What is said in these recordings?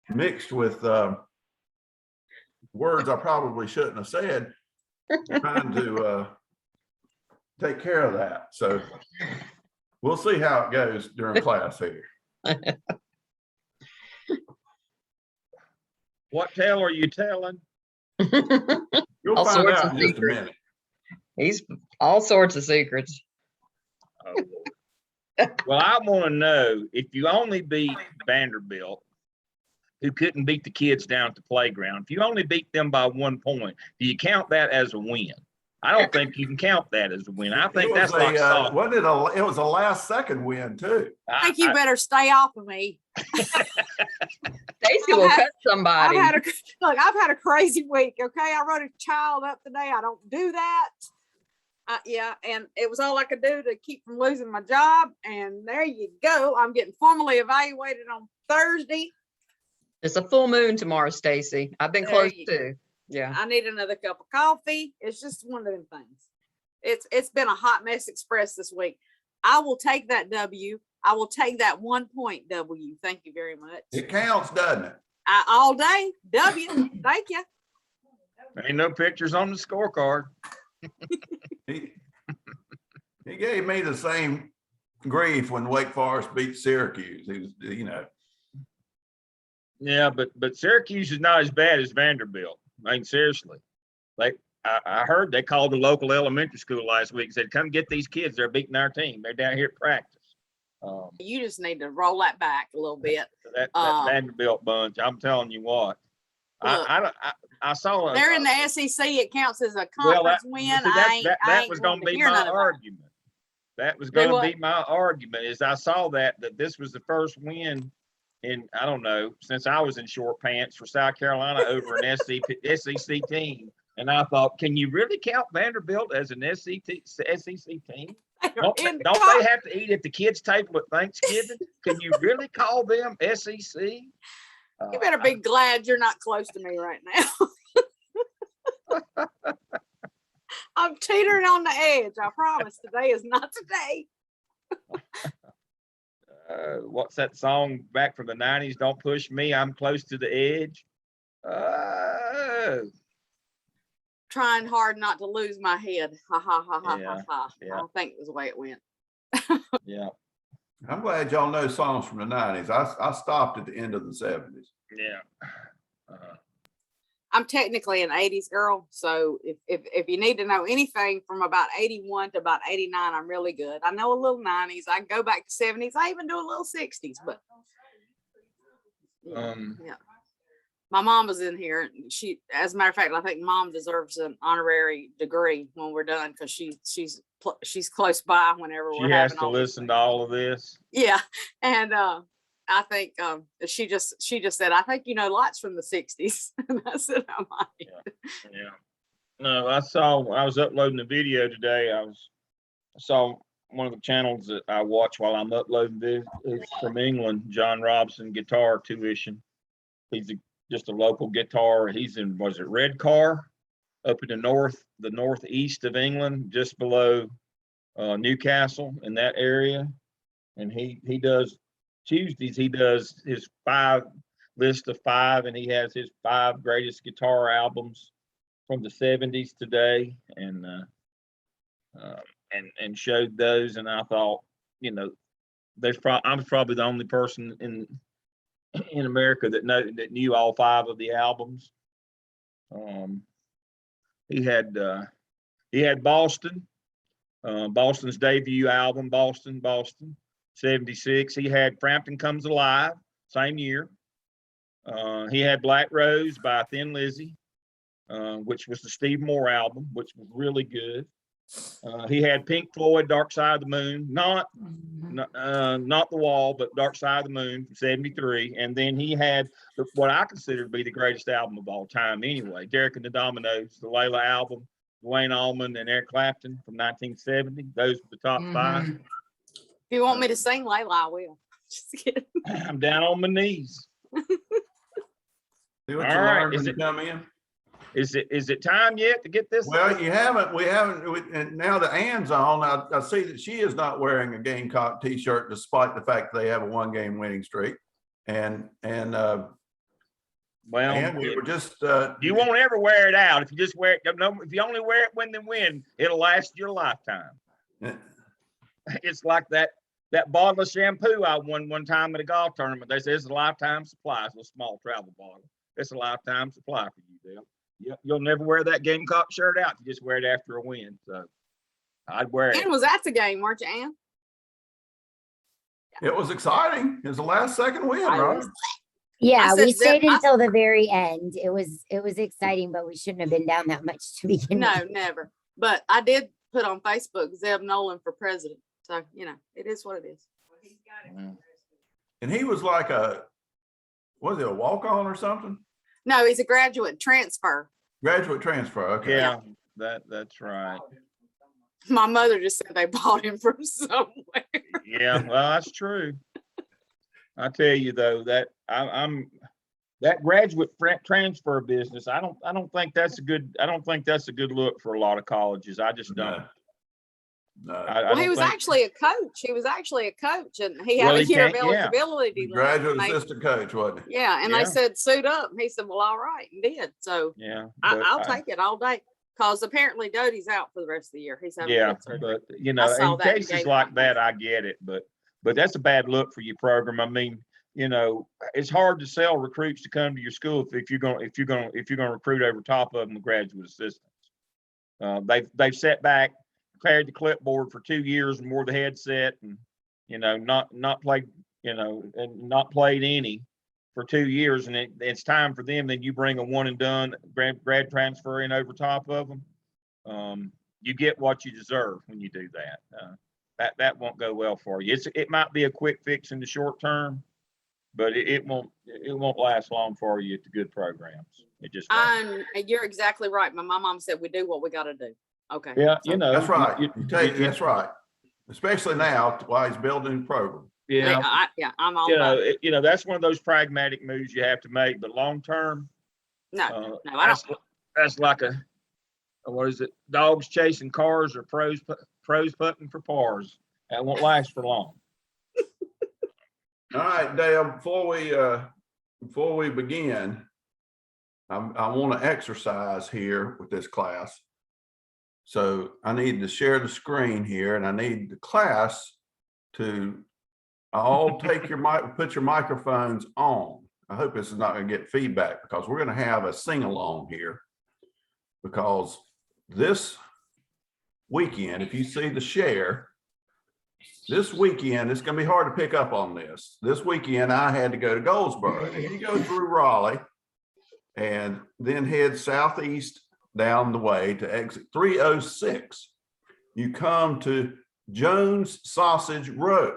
mixed with words I probably shouldn't have said, trying to take care of that. So we'll see how it goes during class here. What tale are you telling? You'll find out in just a minute. He's all sorts of secrets. Oh, well, I want to know, if you only beat Vanderbilt, who couldn't beat the kids down at the playground, if you only beat them by 1 point, do you count that as a win? I don't think you can count that as a win. I think that's like it was a last second win too. I think you better stay off of me. Stacy will cut somebody. I've had a crazy week. Okay, I wrote a child up today. I don't do that. Yeah, and it was all I could do to keep from losing my job. And there you go. I'm getting formally evaluated on Thursday. It's a full moon tomorrow, Stacy. I've been close too. Yeah. I need another cup of coffee. It's just one of them things. It's been a hot mess express this week. I will take that W. I will take that 1 point W. Thank you very much. It counts, doesn't it? All day. W. Thank you. Ain't no pictures on the scorecard. He gave me the same grief when Wake Forest beat Syracuse. He was, you know. Yeah, but Syracuse is not as bad as Vanderbilt. I mean, seriously. I heard they called the local elementary school last week and said, come get these kids. They're beating our team. They're down here at practice. You just need to roll that back a little bit. That Vanderbilt bunch, I'm telling you what. Look, I saw they're in the SEC. It counts as a conference win. That was going to be my argument. That was going to be my argument. Is I saw that this was the first win in, I don't know, since I was in short pants for South Carolina over an SEC team. And I thought, can you really count Vanderbilt as an SEC team? Don't they have to eat at the kids' table at Thanksgiving? Can you really call them SEC? You better be glad you're not close to me right now. I'm teetering on the edge. I promise. Today is not today. What's that song back from the 90s? Don't push me. I'm close to the edge. Trying hard not to lose my head. Ha ha ha ha ha ha. Yeah. I think it was the way it went. Yeah. I'm glad y'all know songs from the 90s. I stopped at the end of the 70s. Yeah. I'm technically an 80s girl, so if you need to know anything from about 81 to about 89, I'm really good. I know a little 90s. I can go back to 70s. I even do a little 60s, but yeah. My mom was in here. She, as a matter of fact, I think mom deserves an honorary degree when we're done because she's close by whenever we're having. She has to listen to all of this. Yeah, and I think she just said, I think you know lots from the 60s. And I said, I might. Yeah. No, I was uploading a video today. I saw one of the channels that I watch while I'm uploading this is from England, John Robson Guitar Tuition. He's just a local guitar. He's in, was it Redcar up in the northeast of England, just below Newcastle in that area. And he does Tuesdays, he does his list of 5, and he has his 5 greatest guitar albums from the 70s today, and showed those. And I thought, you know, I'm probably the only person in America that knew all 5 of the albums. He had Boston, Boston's debut album, Boston 76. He had Frampton Comes Alive, same year. He had Black Rose by Thin Lizzy, which was the Steve Moore album, which was really good. He had Pink Floyd, Dark Side of the Moon, not The Wall, but Dark Side of the Moon from 73. And then he had what I consider to be the greatest album of all time anyway, Derek and the Dominoes, the Layla album, Duane Allman and Eric Clapton from 1970. Those were the top 5. If you want me to sing Layla, I will. Just kidding. I'm down on my knees. See what you learned when you come in. Is it time yet to get this? Well, we haven't. And now that Ann's on, I see that she is not wearing a Gamecock t-shirt, despite the fact they have a 1-game winning streak. And Well, And we were just, you won't ever wear it out. If you just wear it, no, if you only wear it when they win, it'll last your lifetime. It's like that bottle of shampoo I won one time at a golf tournament. They said it's a lifetime supply. It's a small travel bottle. It's a lifetime supply for you, Dale. You'll never wear that Gamecock shirt out. You just wear it after a win. So I'd wear it. Ann was at the game, weren't you, Ann? it was exciting. It was the last second win, I right? was. Yeah, said we Zip, stayed until the very end. It was exciting, but we shouldn't have been down that much to begin No, with. never. But I did put on Facebook Zeb Nolan for president. So, it is what it is. And he was like was it a walk-on or something? No, he's a graduate transfer. Graduate transfer, okay. Yeah, that's right. My mother just said they bought him from somewhere. Yeah, well, that's true. I tell you though, that I'm that graduate transfer business. I don't think that's a good look for a lot of colleges. I just don't. No. Well, he was actually a coach. He was actually a coach, and he had Well, a he year of can't- yeah. eligibility. left, Graduate and they- assistant coach, wasn't he? Yeah, and Yeah. they said suit up. And he said, "Well, all right," and did. So Yeah, I'll take it all day, because apparently Doty's out for the rest of the year. He's having yeah, foot surgery. but I saw in that in cases Gamecock. like that, I get it, but that's a bad look for your program. I mean, it's hard to sell recruits to come to your school if you're going to recruit over top of them with graduate assistants. They've sat back, carried the clipboard for 2 years and wore the headset, and not played and not played any for 2 years, and it's time for them. Then you bring a one and done grad transfer in over top of them. You get what you deserve when you do that. That won't go well for you. It might be a quick fix in the short term, but it won't last long for you at the good programs. It just won't. You're exactly right. My mom said we do what we got to do. Okay. Yeah, So- That's right. That's right. Especially now while he's building the program. Yeah, I'm all about it. that's one of those pragmatic moves you have to make, but long term, No, I don't. that's like what is it? Dogs chasing cars or pros putting for pars. That won't last for long. All right, Dale, before we begin, I want to exercise here with this class. So I need to share the screen here, and I need the class to all put your microphones on. I hope this is not going to get feedback, because we're going to have a sing-along here, because this weekend, if you see the share, this weekend, it's going to be hard to pick up on this. This weekend, I had to go to Goldsboro. And you go through Raleigh and then head southeast down the way to exit 306. You come to Jones Sausage Road.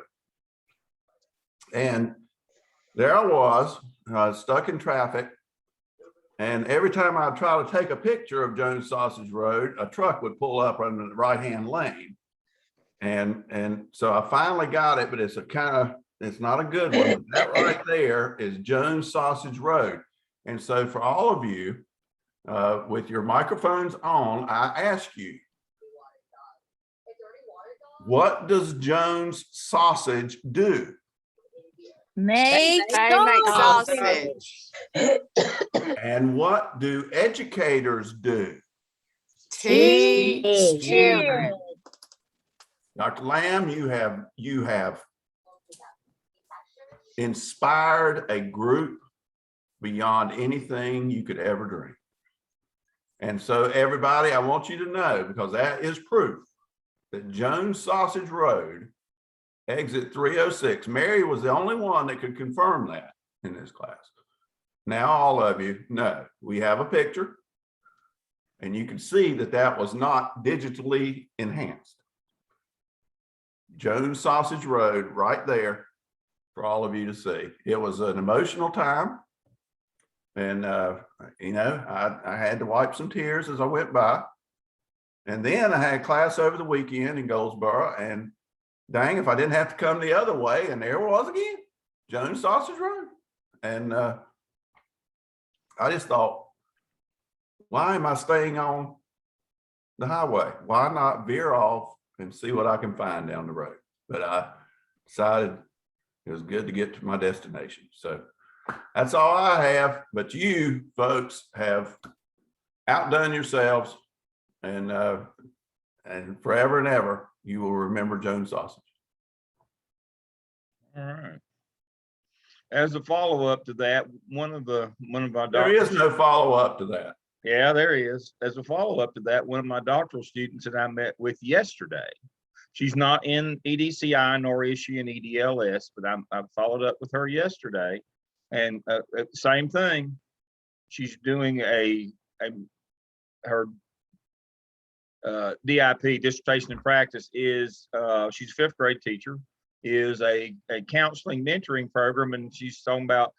And there I was, stuck in traffic. And every time I try to take a picture of Jones Sausage Road, a truck would pull up on the right-hand lane. And so I finally got it, but it's not a good one. But that right there is Jones Sausage Road. And so for all of you, with your microphones on, I ask you, what does Jones Sausage do? Make They make sausage. And what do educators do? Teach children. Dr. Lamb, you have inspired a group beyond anything you could ever dream. And so everybody, I want you to know, because that is proof, that Jones Sausage Road, exit 306, Mary was the only one that could confirm that in this class. Now all of you know, we have a picture, and you can see that that was not digitally enhanced. Jones Sausage Road right there for all of you to see. It was an emotional time. And, I had to wipe some tears as I went by. And then I had class over the weekend in Goldsboro, and dang, if I didn't have to come the other way, and there it was again, Jones Sausage Road. And I just thought, why am I staying on the highway? Why not veer off and see what I can find down the road? But I decided it was good to get to my destination. So That's all I have, but you folks have outdone yourselves, and forever and ever, you will remember Jones Sausage. All right. As a follow-up to that, one of our There is no follow-up to that. Yeah, there is. As a follow-up to that, one of my doctoral students that I met with yesterday, she's not in EDCI nor is she in EDLS, but I followed up with her yesterday, and same thing. She's doing her DIP, dissertation in practice, is she's a fifth grade teacher, is a counseling mentoring program, and she's talking about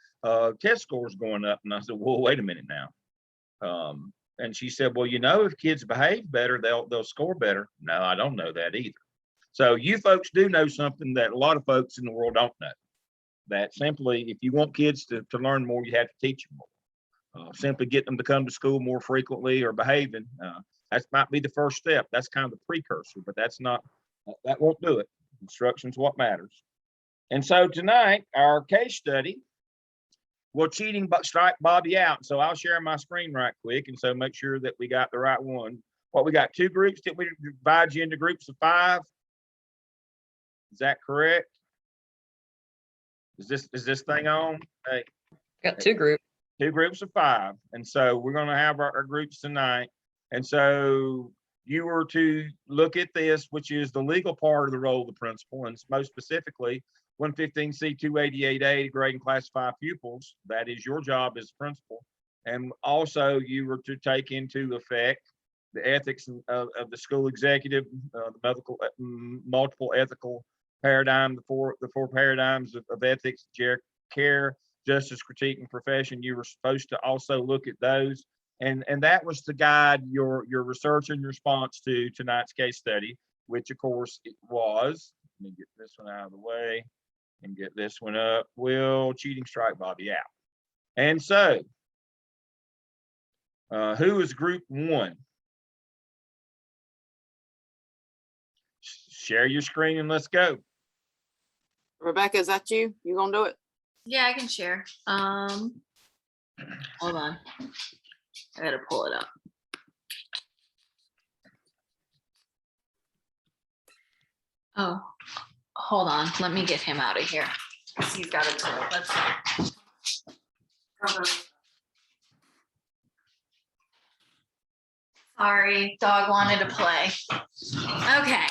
test scores going up. And I said, well, wait a minute now. And she said, well, you know, if kids behave better, they'll score better. No, I don't know that either. So you folks do know something that a lot of folks in the world don't know. That simply, if you want kids to learn more, you have to teach them more. Simply get them to come to school more frequently or behaving. That might be the first step. That's kind of the precursor, but that won't do it. Instruction's what matters. And so tonight, our case study, will cheating but strike Bobby out? So I'll share my screen right quick, and so make sure that we got the right one. What, we got 2 groups? Did we divide you into groups of 5? Is that correct? Is this thing on? Hey, Got 2 groups. 2 groups of 5, and so we're going to have our groups tonight. And so you were to look at this, which is the legal part of the role of the principal, and most specifically 115C 288A, grade and classify pupils. That is your job as principal. And also you were to take into effect the ethics of the school executive, the multiple ethical paradigm, the four paradigms of ethics, care, justice, critique, and profession. You were supposed to also look at those. And that was to guide your research and response to tonight's case study, which of course it was. Let me get this one out of the way and get this one up. Will cheating strike Bobby out? And so, who is group 1? Share your screen and let's go. Rebecca, is that you? You gonna do it? Yeah, I can share. Hold on. I gotta pull it up. Oh, hold on. Let me get him out of here. He's got a toy. Let's go. Sorry, dog wanted to play. Okay.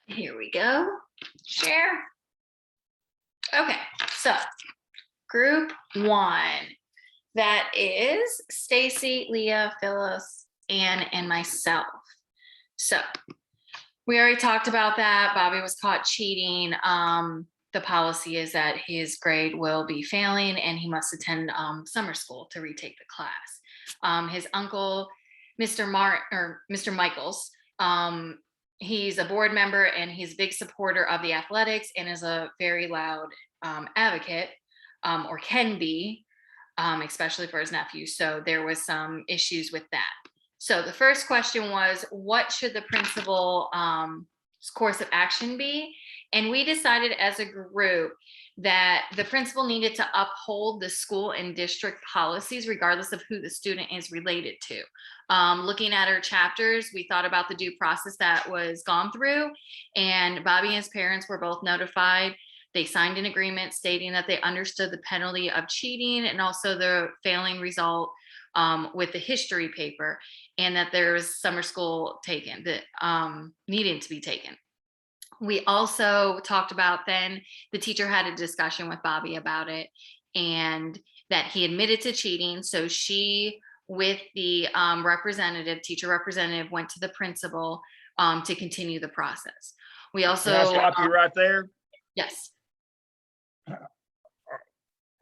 Here we go. Share. Okay, so group 1. That is Stacy, Leah, Phyllis, Ann, and myself. So we already talked about that. Bobby was caught cheating. The policy is that his grade will be failing and he must attend summer school to retake the class. His uncle, Mr. Michaels, he's a board member and he's a big supporter of the athletics and is a very loud advocate, or can be, especially for his nephew. So there was some issues with that. So the first question was, what should the principal's course of action be? And we decided as a group that the principal needed to uphold the school and district policies, regardless of who the student is related to. Looking at our chapters, we thought about the due process that was gone through, and Bobby and his parents were both notified. They signed an agreement stating that they understood the penalty of cheating and also the failing result with the history paper, and that there was summer school taken, that needed to be taken. We also talked about, then the teacher had a discussion with Bobby about it and that he admitted to cheating. So she, with the teacher representative, went to the principal to continue the process. We also— Can I stop you right there? Yes.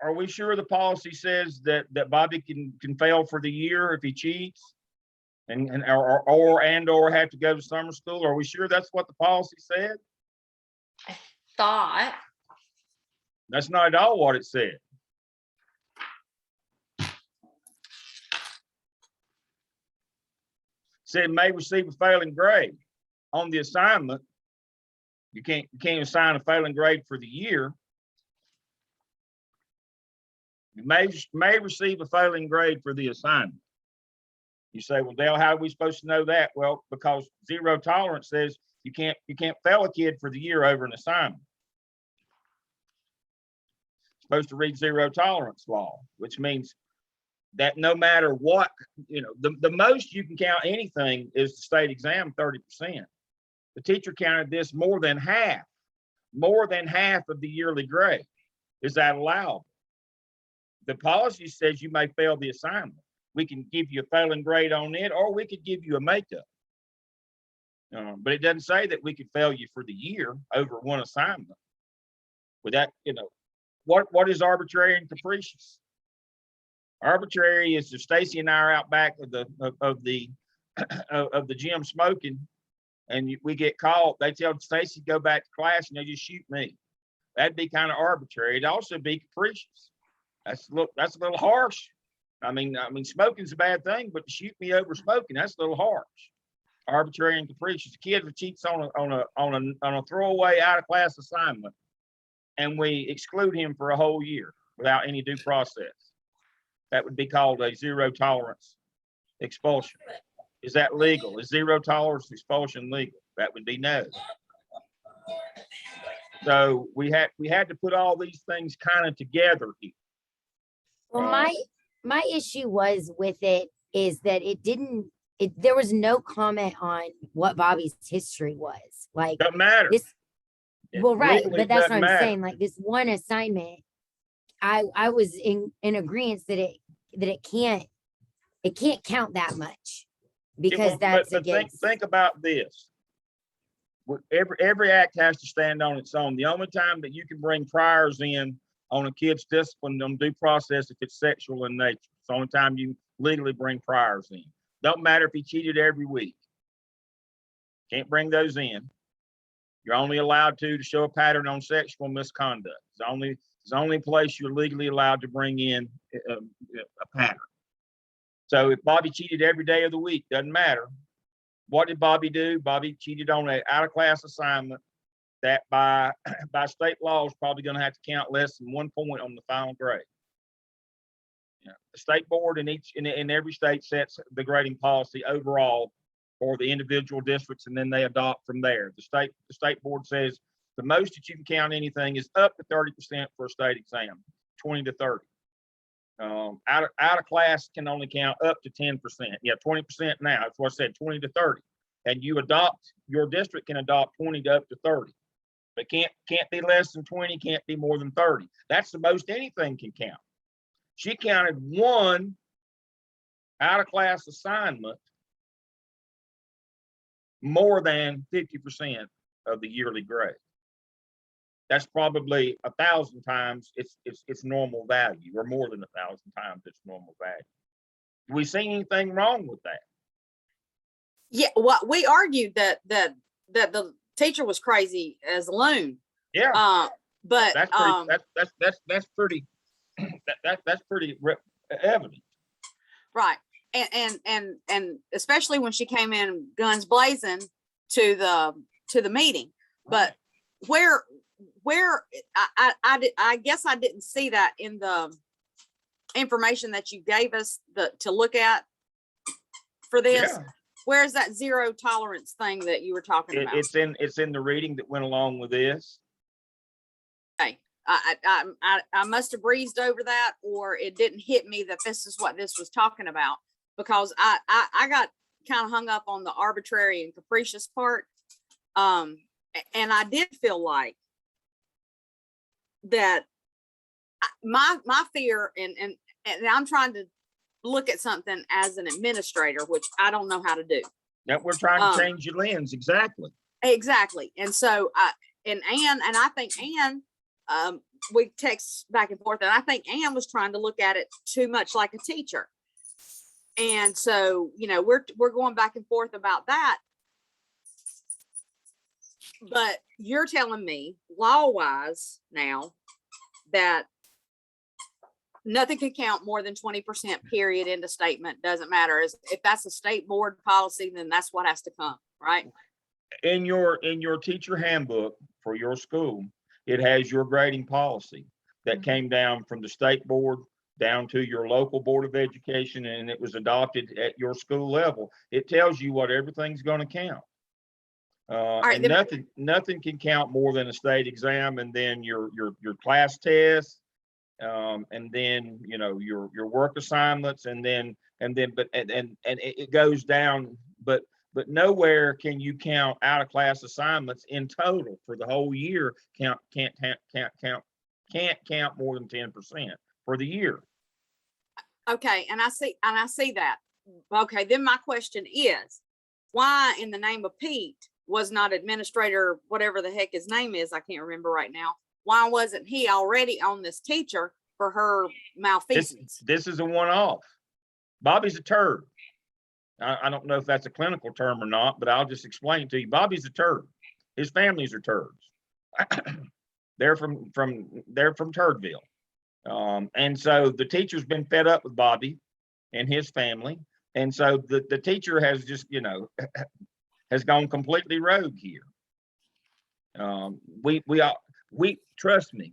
Are we sure the policy says that Bobby can fail for the year if he cheats or have to go to summer school? Are we sure that's what the policy said? I thought. That's not at all what it said. It said may receive a failing grade on the assignment. You can't assign a failing grade for the year. You may receive a failing grade for the assignment. You say, well, Dale, how are we supposed to know that? Well, because zero tolerance says you can't fail a kid for the year over an assignment. Supposed to read zero tolerance law, which means that no matter what, the most you can count anything is the state exam, 30%. The teacher counted this more than half of the yearly grade. Is that allowable? The policy says you may fail the assignment. We can give you a failing grade on it, or we could give you a makeup. But it doesn't say that we could fail you for the year over one assignment. With that, what is arbitrary and capricious? Arbitrary is if Stacy and I are out back of the gym smoking, and we get caught. They tell Stacy to go back to class, and they just shoot me. That'd be kind of arbitrary. It'd also be capricious. That's a little harsh. I mean, smoking's a bad thing, but to shoot me over smoking, that's a little harsh. Arbitrary and capricious. A kid who cheats on a throwaway out of class assignment, and we exclude him for a whole year without any due process. That would be called a zero tolerance expulsion. Is that legal? Is zero tolerance expulsion legal? That would be no. So we had to put all these things kind of together here. Well, my issue was with it is that there was no comment on what Bobby's history was. Like, Doesn't matter. Well, right, Legally, but that's doesn't what I'm matter. saying. Like this one assignment, I was in agreement that it can't count that much because that's But against. think about this. Every act has to stand on its own. The only time that you can bring priors in on a kid's discipline on due process if it's sexual in nature. It's the only time you legally bring priors in. Don't matter if he cheated every week. Can't bring those in. You're only allowed to show a pattern on sexual misconduct. It's the only place you're legally allowed to bring in a pattern. So if Bobby cheated every day of the week, doesn't matter. What did Bobby do? Bobby cheated on an out-of-class assignment that by state law is probably going to have to count less than 1 point on the final grade. The state board in every state sets the grading policy overall for the individual districts, and then they adopt from there. The state board says the most that you can count anything is up to 30% for a state exam, 20 to 30. Out of class can only count up to 10%. Yeah, 20% now. That's what I said, 20 to 30. And your district can adopt 20 to up to 30. But can't be less than 20, can't be more than 30. That's the most anything can count. She counted one out of class assignment more than 50% of the yearly grade. That's probably 1,000 times its normal value, or more than 1,000 times its normal value. Do we see anything wrong with that? Yeah, well, we argued that the teacher was crazy as a loon. Yeah, But that's pretty evident. right. And especially when she came in guns blazing to the meeting. But where I guess I didn't see that in the information that you gave us to look at for this. Yeah. Where's that zero tolerance thing that you were talking about? It's in the reading that went along with this. Okay. I must have breezed over that, or it didn't hit me that this is what this was talking about, because I got kind of hung up on the arbitrary and capricious part. And I did feel like that my fear, and I'm trying to look at something as an administrator, which I don't know how to do. Yeah, we're trying to change your lens. Exactly. And so and I think Ann, we text back and forth, and I think Ann was trying to look at it too much like a teacher. And so, we're going back and forth about that. But you're telling me law-wise now that nothing can count more than 20% period into statement. Doesn't matter. If that's a state board policy, then that's what has to come, right? In your teacher handbook for your school, it has your grading policy that came down from the state board down to your local Board of Education, and it was adopted at your school level. It tells you what everything's going to count. right, And then- nothing can count more than a state exam, and then your class tests, and then, you know, your work assignments, and then it goes down, but nowhere can you count out of class assignments in total for the whole year. Can't count more than 10% for the year. Okay, and I see that. Okay, then my question is, why in the name of Pete was not administrator, whatever the heck his name is, I can't remember right now. Why wasn't he already on this teacher for her malfeasance? This is a one-off. Bobby's a turd. I don't know if that's a clinical term or not, but I'll just explain it to you. Bobby's a turd. His families are turds. They're from Turdville. And so the teacher's been fed up with Bobby and his family. And so the teacher has just, you know, has gone completely rogue here. We trust me,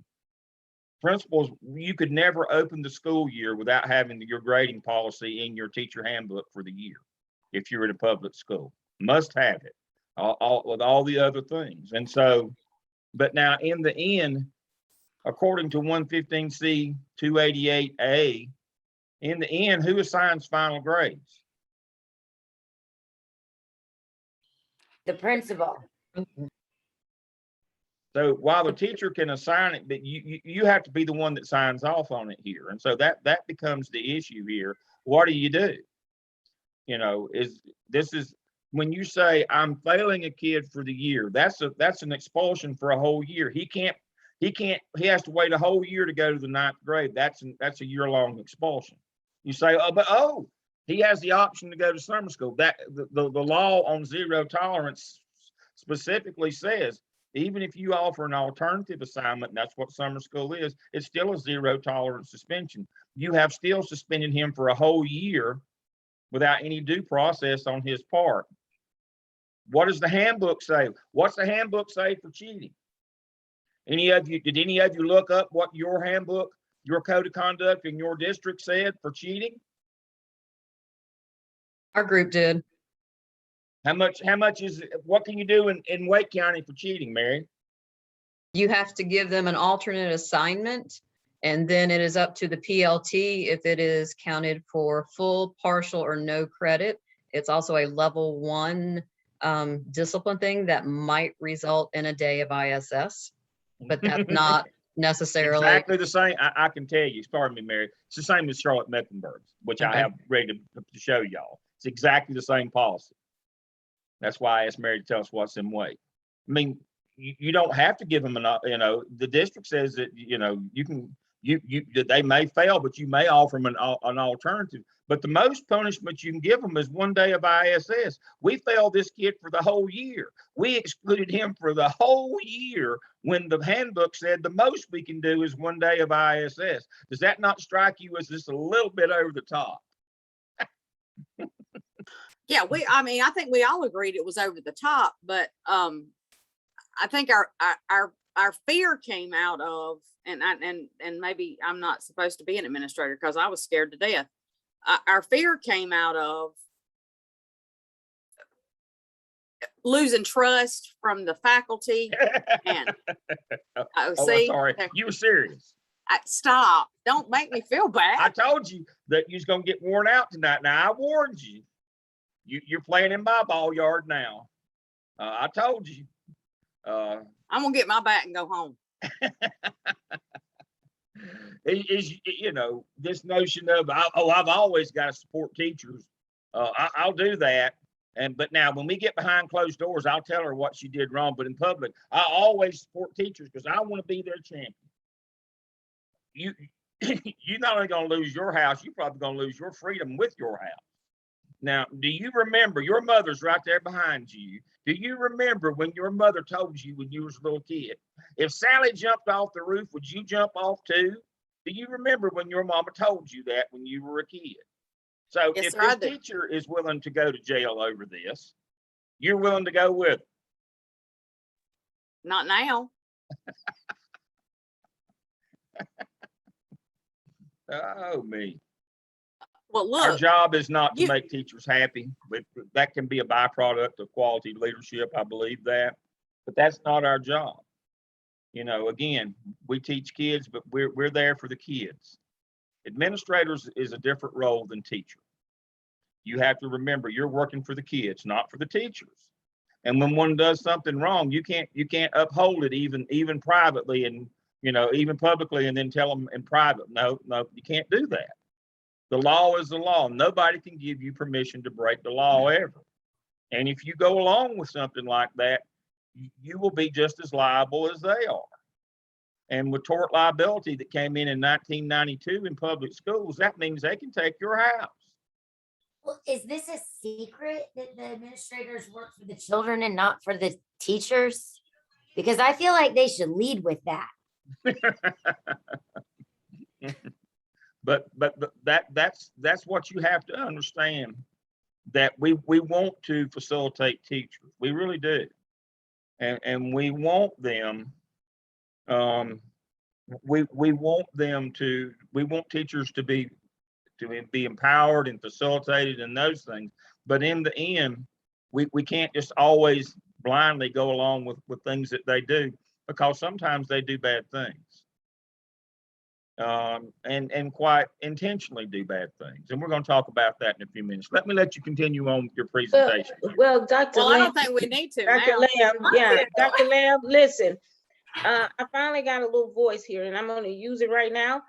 principals, you could never open the school year without having your grading policy in your teacher handbook for the year. If you're at a public school, must have it with all the other things. And so, but now in the end, according to 115C 288A, in the end, who assigns final grades? The principal. So while the teacher can assign it, but you have to be the one that signs off on it here. And so that becomes the issue here. What do you do? You know, this is when you say I'm failing a kid for the year, that's an expulsion for a whole year. He has to wait a whole year to go to the 9th grade. That's a year-long expulsion. You say, oh, he has the option to go to summer school. That the law on zero tolerance specifically says, even if you offer an alternative assignment, and that's what summer school is, it's still a zero tolerance suspension. You have still suspended him for a whole year without any due process on his part. What does the handbook say? What's the handbook say for cheating? Did any of you look up what your handbook, your code of conduct in your district said for cheating? Our group did. How much what can you do in Wake County for cheating, Mary? You have to give them an alternate assignment, and then it is up to the PLT if it is counted for full, partial, or no credit. It's also a level 1 discipline thing that might result in a day of ISS, but that's not necessarily Exactly the same. I can tell you, pardon me, Mary, it's the same as Charlotte Mecklenburg's, which I Okay. have ready to show y'all. It's exactly the same policy. That's why I asked Mary to tell us what's in Wake. I mean, you don't have to give them you know, the district says that, you know, they may fail, but you may offer them an alternative. But the most punishment you can give them is 1 day of ISS. We failed this kid for the whole year. We excluded him for the whole year when the handbook said the most we can do is 1 day of ISS. Does that not strike you as just a little bit over the top? Yeah, I think we all agreed it was over the top, but I think our fear came out of, and maybe I'm not supposed to be an administrator because I was scared to death. Our fear came out of losing trust from the faculty. And I'm see, sorry, you were serious. stop! Don't make me feel bad. I told you that you was gonna get worn out tonight. Now I warned you. You're playing in my ball yard now. I told you. I'm gonna get my bat and go home. Is you know, this notion of I've always got to support teachers. I'll do that. But now when we get behind closed doors, I'll tell her what she did wrong. But in public, I always support teachers because I want to be their champion. You're not only gonna lose your house, you're probably gonna lose your freedom with your house. Now, do you remember, your mother's right there behind you. Do you remember when your mother told you when you was a little kid, if Sally jumped off the roof, would you jump off too? Do you remember when your mama told you that when you were a kid? So Yes, if sir, I this do. teacher is willing to go to jail over this, you're willing to go with her. Not now. Oh, me. Well, Our look, job is not to you- make teachers happy, but that can be a byproduct of quality leadership. I believe that, but that's not our job. You know, again, we teach kids, but we're there for the kids. Administrators is a different role than teacher. You have to remember you're working for the kids, not for the teachers. And when one does something wrong, you can't uphold it even privately and, you know, even publicly, and then tell them in private. No, you can't do that. The law is the law. Nobody can give you permission to break the law ever. And if you go along with something like that, you will be just as liable as they are. And with tort liability that came in 1992 in public schools, that means they can take your house. Well, is this a secret that the administrators work for the children and not for the teachers? Because I feel like they should lead with that. But that's what you have to understand, that we want to facilitate teachers. We really do. And we want them, we want teachers to be empowered and facilitated and those things. But in the end, we can't just always blindly go along with things that they do, because sometimes they do bad things. And quite intentionally do bad things. And we're going to talk about that in a few minutes. Let you continue on with your presentation. Well, Dr. well, I Lamb, don't think we need to Dr. now. Lamb, yeah, Dr. Lamb, listen, I finally got a little voice here and I'm going to use it right now.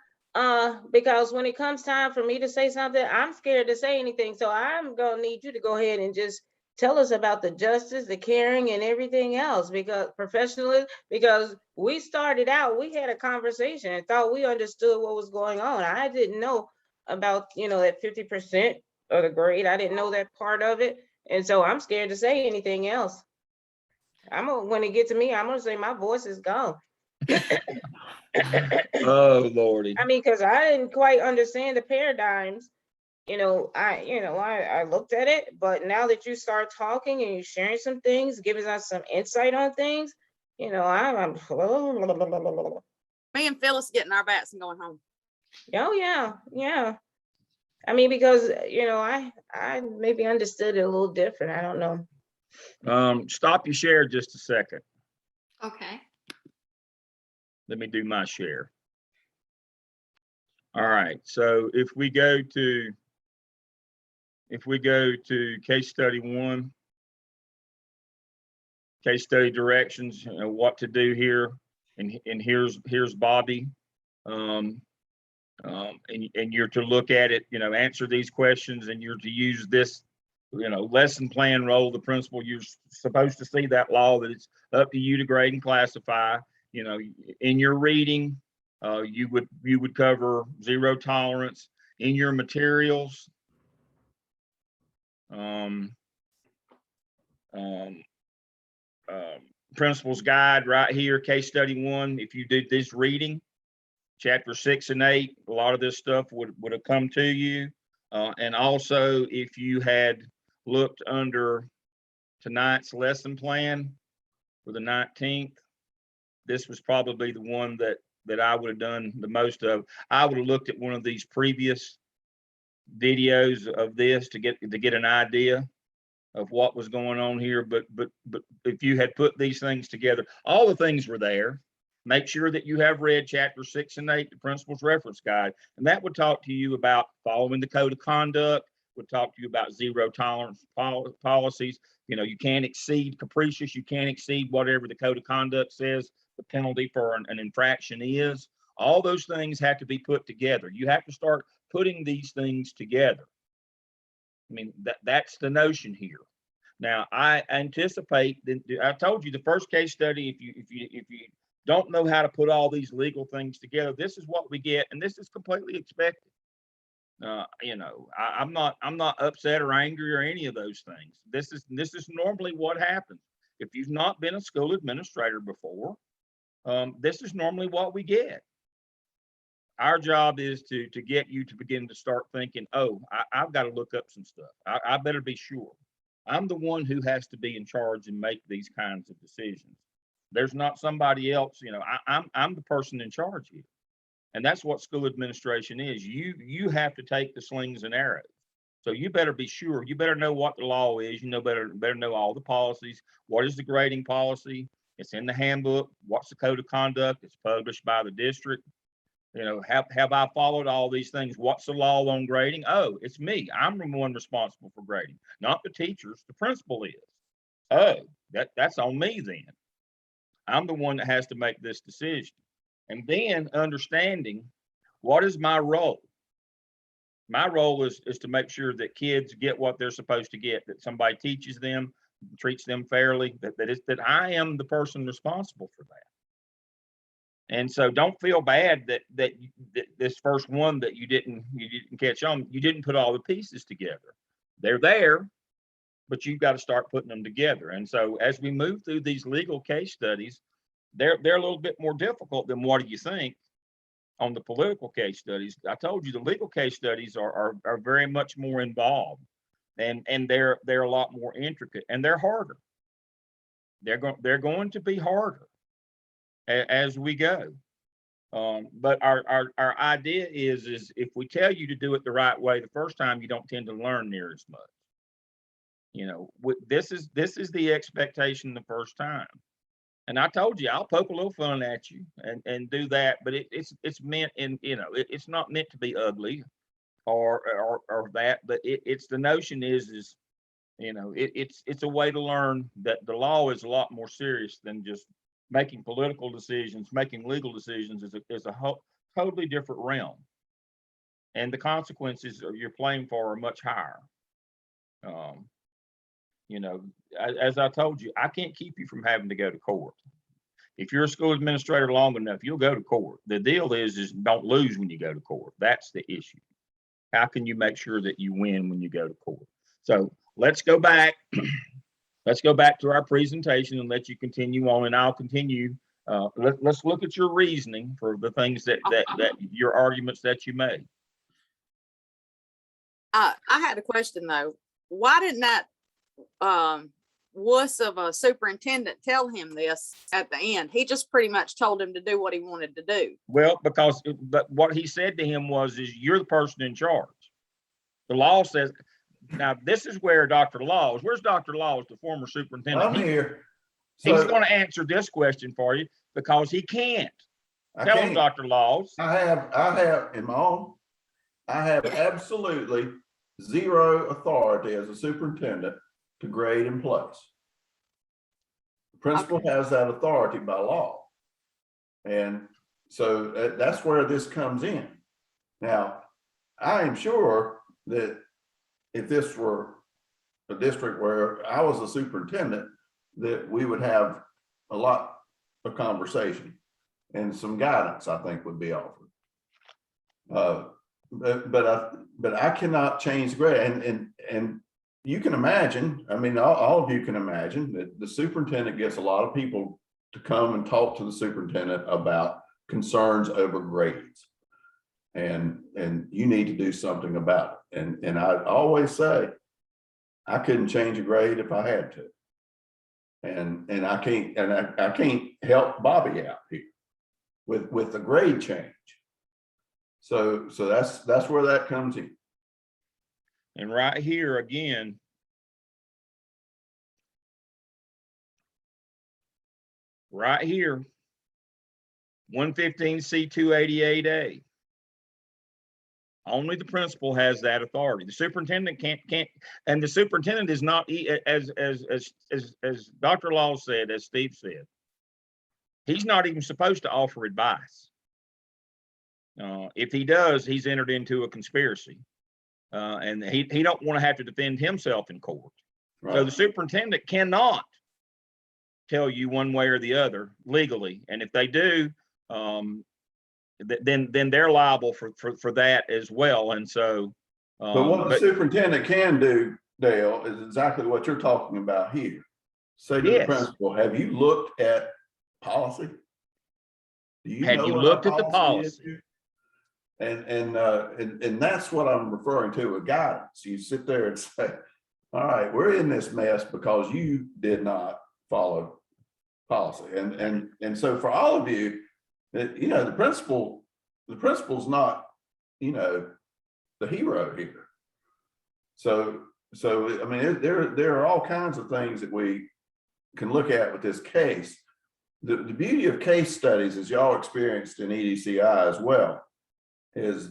Because when it comes time for me to say something, I'm scared to say anything. So I'm going to need you to go ahead and just tell us about the justice, the caring, and everything else, because professionally, because we started out, we had a conversation and thought we understood what was going on. I didn't know about, that 50% of the grade. I didn't know that part of it. And so I'm scared to say anything else. When it gets to me, I'm going to say my voice is gone. Oh, Lordy. I mean, because I didn't quite understand the paradigms. I looked at it, but now that you start talking and you're sharing some things, giving us some insight on things, I'm Me and Phyllis getting our bats and going home. oh yeah. I mean, because I maybe understood it a little different. I don't know. Stop your share just a second. Okay. Let me do my share. All right, so if we go to case study 1, case study directions, what to do here, and here's Bobby, and you're to look at it, answer these questions, and you're to use this, lesson plan role, the principal. You're supposed to see that law that it's up to you to grade and classify. In your reading, you would cover zero tolerance. In your materials, principal's guide right here, case study 1. If you did this reading, chapter 6 and 8, a lot of this stuff would have come to you. And also, if you had looked under tonight's lesson plan for the 19th, this was probably the one that I would have done the most of. I would have looked at one of these previous videos of this to get an idea of what was going on here. But if you had put these things together, all the things were there. Make sure that you have read chapter 6 and 8, the principal's reference guide, and that would talk to you about following the code of conduct, would talk to you about zero tolerance policies. You can't exceed capricious, you can't exceed whatever the code of conduct says the penalty for an infraction is. All those things have to be put together. You have to start putting these things together. I mean, that's the notion here. Now, I anticipate that I told you the first case study, if you don't know how to put all these legal things together, this is what we get, and this is completely expected. I'm not upset or angry or any of those things. This is normally what happens. If you've not been a school administrator before, this is normally what we get. Our job is to get you to begin to start thinking, oh, I've got to look up some stuff. I better be sure. I'm the one who has to be in charge and make these kinds of decisions. There's not somebody else. I'm the person in charge here. And that's what school administration is. You have to take the slings and arrows. So you better be sure, you better know what the law is, better know all the policies. What is the grading policy? It's in the handbook. What's the code of conduct? It's published by the district. Have I followed all these things? What's the law on grading? Oh, it's me. I'm the one responsible for grading, not the teachers. The principal is. Oh, that's on me then. I'm the one that has to make this decision. And then understanding, what is my role? My role is to make sure that kids get what they're supposed to get, that somebody teaches them, treats them fairly, that I am the person responsible for that. And so don't feel bad that this first one that you didn't catch on, you didn't put all the pieces together. They're there, but you've got to start putting them together. And so as we move through these legal case studies, they're a little bit more difficult than what do you think on the political case studies. I told you the legal case studies are very much more involved, and they're a lot more intricate, and they're harder. They're going to be harder as we go. But our idea is if we tell you to do it the right way the first time, you don't tend to learn near as much. This is the expectation the first time. And I told you, I'll poke a little fun at you and do that, but it's meant in, it's not meant to be ugly or that, but it's the notion is it's a way to learn that the law is a lot more serious than just making political decisions. Making legal decisions is a totally different realm, and the consequences you're playing for are much higher. As I told you, I can't keep you from having to go to court. If you're a school administrator long enough, you'll go to court. The deal is don't lose when you go to court. That's the issue. How can you make sure that you win when you go to court? So let's go back. Let's go back to our presentation and let you continue on, and I'll continue. Let's look at your reasoning for the things that your arguments that you made. I had a question though. Why didn't that wuss of a superintendent tell him this at the end? He just pretty much told him to do what he wanted to do. Well, but what he said to him is you're the person in charge. The law says, now this is where Dr. Laws, where's Dr. Laws, the former superintendent? I'm here. He's going to answer this question for you because he can't. Tell him, Dr. Laws. I have in my own, I have absolutely zero authority as a superintendent to grade in place. The principal has that authority by law. And so that's where this comes in. Now, I am sure that if this were a district where I was a superintendent, that we would have a lot of conversation and some guidance, I think, would be offered. But I cannot change the grade, and you can imagine. I mean, all of you can imagine that the superintendent gets a lot of people to come and talk to the superintendent about concerns over grades, and you need to do something about it. And I always say, I couldn't change a grade if I had to, and I can't help Bobby out here with the grade change. So that's where that comes in. And right here again, right here, 115C288A. Only the principal has that authority. The superintendent can't, and the superintendent is not, as Dr. Law said, as Steve said, he's not even supposed to offer advice. If he does, he's entered into a conspiracy, and he don't want to have to defend himself in court. Right. So the superintendent cannot tell you one way or the other legally, and if they do, then they're liable for that as well. And so, but what the superintendent can do, Dale, is exactly what you're talking about here. Say to the principal, have you looked at policy? Have you looked at the policy? And that's what I'm referring to with guidance. You sit there and say, all right, we're in this mess because you did not follow policy. And so for all of you, the principal the principal's not, you know, the hero here. So I mean, there are all kinds of things that we can look at with this case. The beauty of case studies, as y'all experienced in EDCI as well, is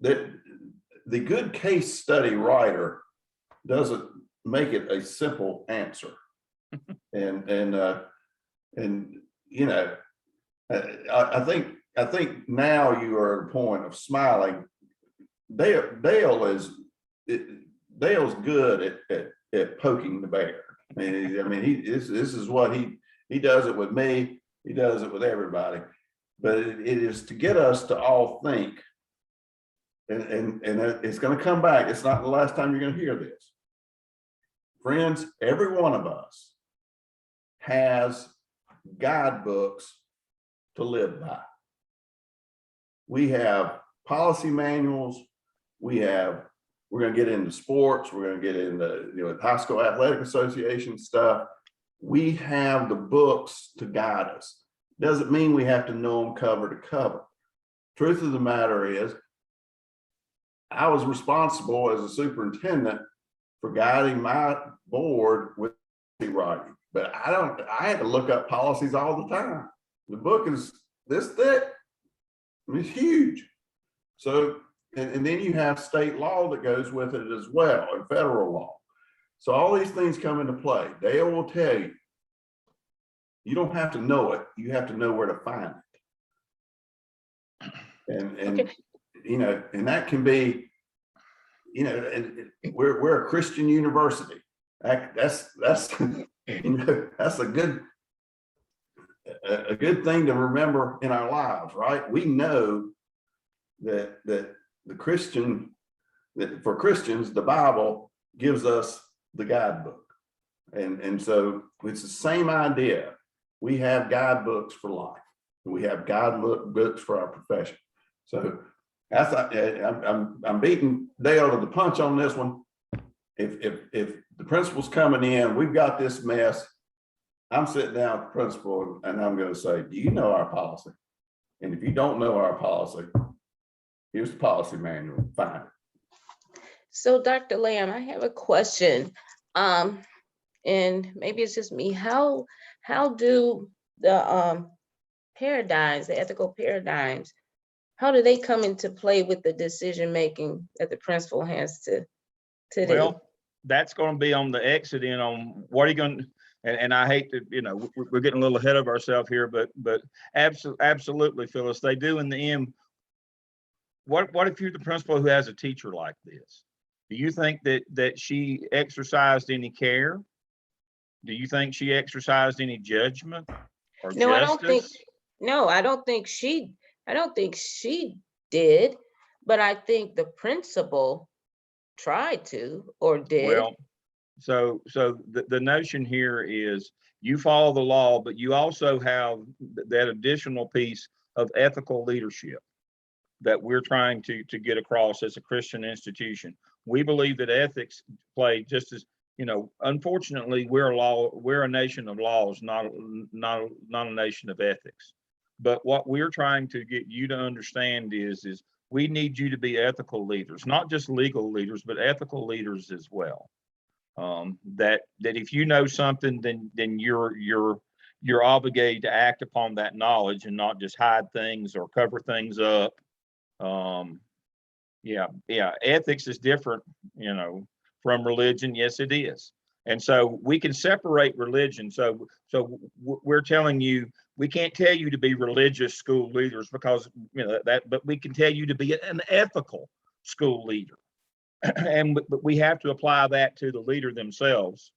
that the good case study writer doesn't make it a simple answer. and you know, I think now you are at a point of smiling. Dale's good at poking the bear. I mean, this is what he does it with me. He does it with everybody. But it is to get us to all think, and it's going to come back. It's not the last time you're going to hear this. Friends, every one of us has guidebooks to live by. We have policy manuals. We're going to get into sports. We're going to get into, you know, high school athletic association stuff. We have the books to guide us. Doesn't mean we have to know them cover to cover. Truth of the matter is, I was responsible as a superintendent for guiding my board with writing, but I had to look up policies all the time. The book is this thick. I mean, it's huge. So, and then you have state law that goes with it as well, and federal law. So all these things come into play. Dale will tell you, you don't have to know it. You have to know where to find it. And Okay. you know, and that can be, you know, and we're a Christian university. That's you know, that's a good thing to remember in our lives, right? We know that the Christian, that for Christians, the Bible gives us the guidebook. And so it's the same idea. We have guidebooks for life. We have guidebooks for our profession. So that's, I'm beating Dale to the punch on this one. If the principal's coming in, we've got this mess. I'm sitting down with the principal and I'm going to say, do you know our policy? And if you don't know our policy, here's the policy manual, find it. So Dr. Lamb, I have a question. And maybe it's just me. How do the paradigms, the ethical paradigms, how do they come into play with the decision making that the principal has to do? Well, that's going to be on the exit in on what are you going to, and I hate to, you know, we're getting a little ahead of ourselves here, but absolutely, Phyllis, they do in the end. What if you're the principal who has a teacher like this? Do you think that she exercised any care? Do you think she exercised any judgment or No, justice? I don't think she did, but I think the principal tried to or did. Well, so the notion here is you follow the law, but you also have that additional piece of ethical leadership that we're trying to get across as a Christian institution. We believe that ethics play just as, you know, unfortunately, we're a nation of laws, not a nation of ethics. But what we're trying to get you to understand is we need you to be ethical leaders, not just legal leaders, but ethical leaders as well. That if you know something, then you're obligated to act upon that knowledge and not just hide things or cover things up. Yeah, ethics is different, you know, from religion. Yes, it is. And so we can separate religion. So we're telling you, we can't tell you to be religious school leaders because, you know, but we can tell you to be an ethical school leader. But we have to apply that to the leader themselves.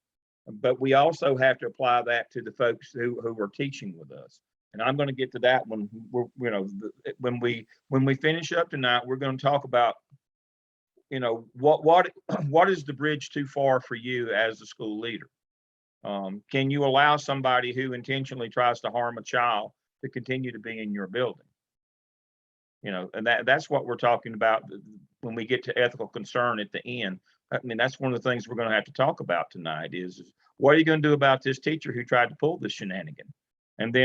But we also have to apply that to the folks who are teaching with us. And I'm going to get to that when when we finish up tonight, we're going to talk about, you know, what is the bridge too far for you as a school leader? Can you allow somebody who intentionally tries to harm a child to continue to be in your building? You know, and that's what we're talking about when we get to ethical concern at the end. I mean, that's one of the things we're going to have to talk about tonight is what are you going to do about this teacher who tried to pull this shenanigan and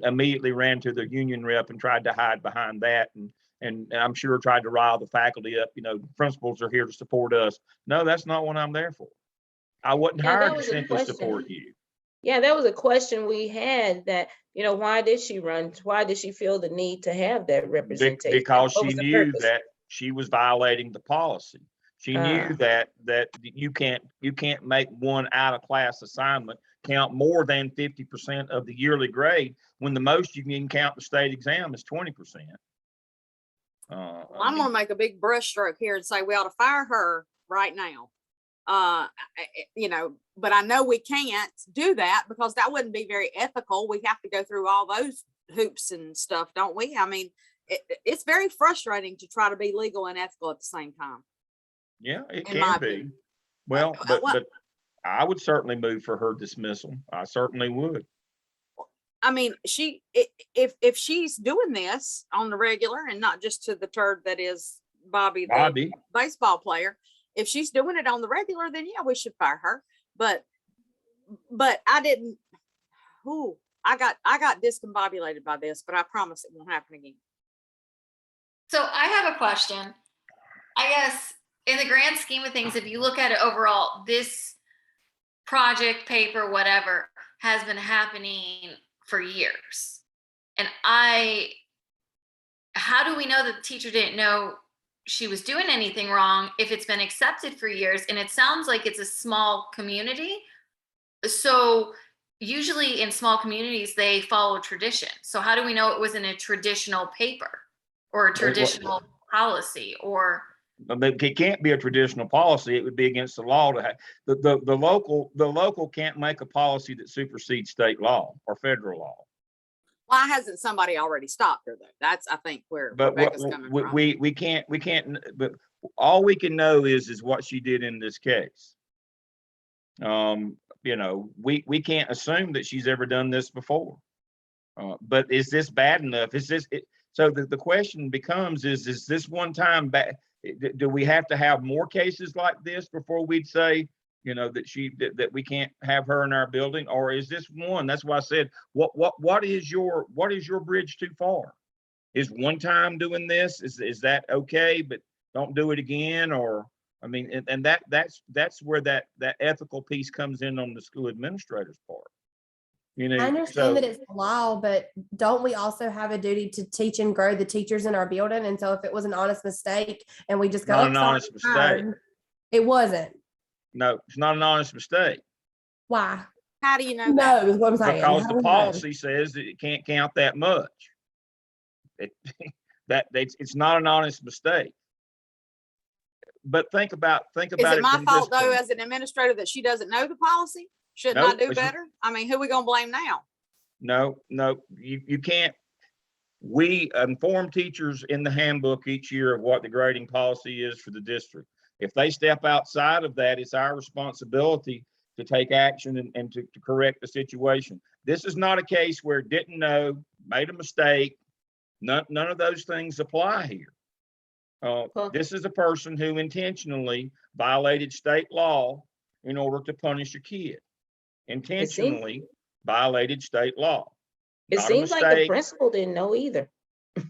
immediately ran to the union rep and tried to hide behind that and I'm sure tried to rile the faculty up, you know, principals are here to support us. No, that's not what I'm there for. I wasn't Yeah, that hired to was a simply question. support you. Yeah, that was a question we had, that, you know, why did she run? Why did she feel the need to have that representation? Because What she was the knew purpose? that she was violating the policy. She knew that you can't make one out of class assignment count more than 50% of the yearly grade, when the most you can count the state exam is 20%. I'm gonna make a big brushstroke here and say we ought to fire her right now. You know, but I know we can't do that because that wouldn't be very ethical. We have to go through all those hoops and stuff, don't we? I mean, it's very frustrating to try to be legal and ethical at the same time. Yeah, it In my can be. opinion. Well, Well- but I would certainly move for her dismissal. I certainly would. I mean, if she's doing this on the regular and not just to the turd that is Bobby, the Bobby, baseball player, if she's doing it on the regular, then yeah, we should fire her. But I didn't. Ooh, I got discombobulated by this, but I promise it won't happen again. So I have a question. I guess in the grand scheme of things, if you look at it overall, this project, paper, whatever, has been happening for years. And how do we know that the teacher didn't know she was doing anything wrong if it's been accepted for years? And it sounds like it's a small community. So usually in small communities, they follow tradition. So how do we know it wasn't a traditional paper or a traditional policy? Or it can't be a traditional policy. It would be against the law to have the local can't make a policy that supersedes state law or federal law. Why hasn't somebody already stopped her though? That's, I think, where But Rebecca's coming from. we can't, but all we can know is what she did in this case. You know, we can't assume that she's ever done this before. But is this bad enough? Is this it? So the question becomes, is this one time bad? Do we have to have more cases like this before we'd say, you know, that we can't have her in our building? Or is this one? That's why I said, what is your bridge too far? Is one time doing this, is that okay, but don't do it again? Or, I mean, and that's where that ethical piece comes in on the school administrator's part. You know, I understand that it's the law, but don't we also have a duty to teach and grow the teachers in our building? And so if it was an honest mistake and we just go, Not "Oh, an sorry, honest mistake. fired," it wasn't. No, it's not an honest mistake. Why? How do you know No, that? is what I'm saying. Because How the do we know? policy says that it can't count that much. It's not an honest mistake. But think about Is it it my from this fault though, point. as an administrator, that she doesn't know the policy? Shouldn't No, I do it's- better? I mean, who we gonna blame now? No, you can't. We inform teachers in the handbook each year of what the grading policy is for the district. If they step outside of that, it's our responsibility to take action and to correct the situation. This is not a case where didn't know, made a mistake. None of those things apply here. This is a person who intentionally violated state law in order to punish a kid. Intentionally violated state law. It Not a seems like the mistake. principal didn't know either.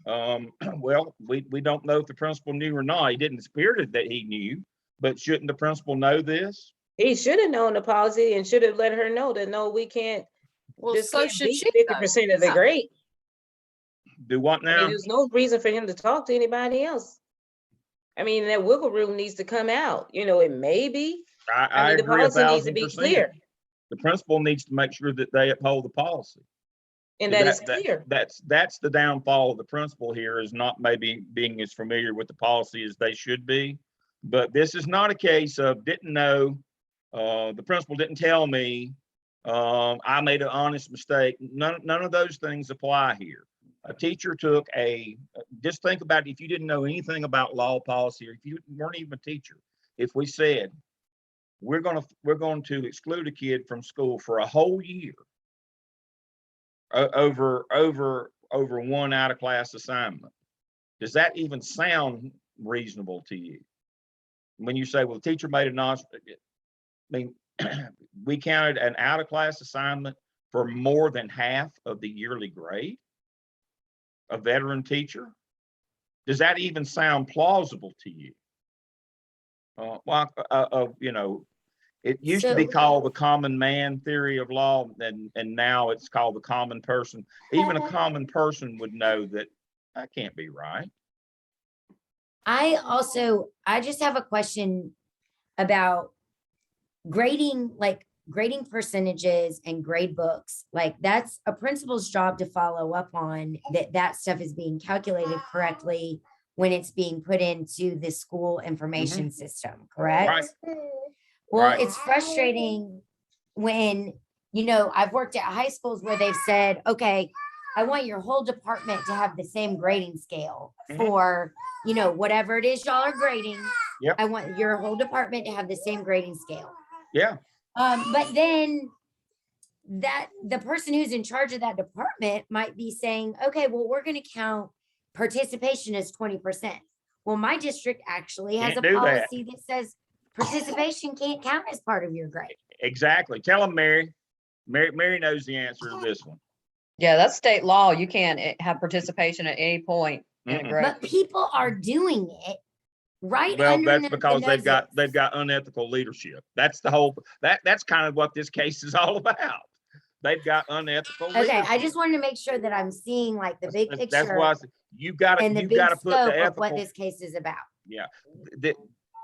Well, we don't know if the principal knew or not. He didn't appear that he knew, but shouldn't the principal know this? He should have known the policy and should have let her know that, no, we can't, Well, this so can't should be she. 50% of the Yeah. grade. Do what I now? mean, there's no reason for him to talk to anybody else. I mean, that wiggle room needs to come out. You know, it may be. I mean, the agree policy needs to be 1,000%. clear. The principal needs to make sure that they uphold the policy. And that is clear. That's the downfall of the principal here, is not maybe being as familiar with the policy as they should be. But this is not a case of didn't know, the principal didn't tell me, I made an honest mistake. None of those things apply here. A teacher took just think about it, if you didn't know anything about law policy, or if you weren't even a teacher, if we said, we're going to exclude a kid from school for a whole year over one out of class assignment, does that even sound reasonable to you? When you say, well, the teacher made a honest, I mean, we counted an out of class assignment for more than half of the yearly grade. A veteran teacher. Does that even sound plausible to you? You know, it used to be So- called the common man theory of law, and now it's called the common person. Even a common person would know that that can't be right. I just have a question about grading, like grading percentages and grade books. Like that's a principal's job to follow up on that stuff is being calculated correctly when it's being put into the school information system, correct? Well, Right. it's frustrating when, you know, I've worked at high schools where they've said, okay, I want your whole department to have the same grading scale Mhm. for, you know, whatever it is y'all are grading. Yep. I want your whole department to have the same grading scale. Yeah. But then that the person who's in charge of that department might be saying, okay, well, we're going to count participation as 20%. Well, my district actually has Can't a do that. policy that says participation can't count as part of your grade. Exactly. Tell them, Mary. Mary knows the answer to this one. Yeah, that's state law. You can't have participation at any point in a Mm-mm. grade. But people are doing it right Well, under that's the because they've got noses. unethical leadership. That's the whole that's kind of what this case is all about. They've got unethical Okay, leadership. I just wanted to make sure that I'm seeing like the big That's picture why I said, you've got and the to big put the scope of ethical. what this case is about. Yeah,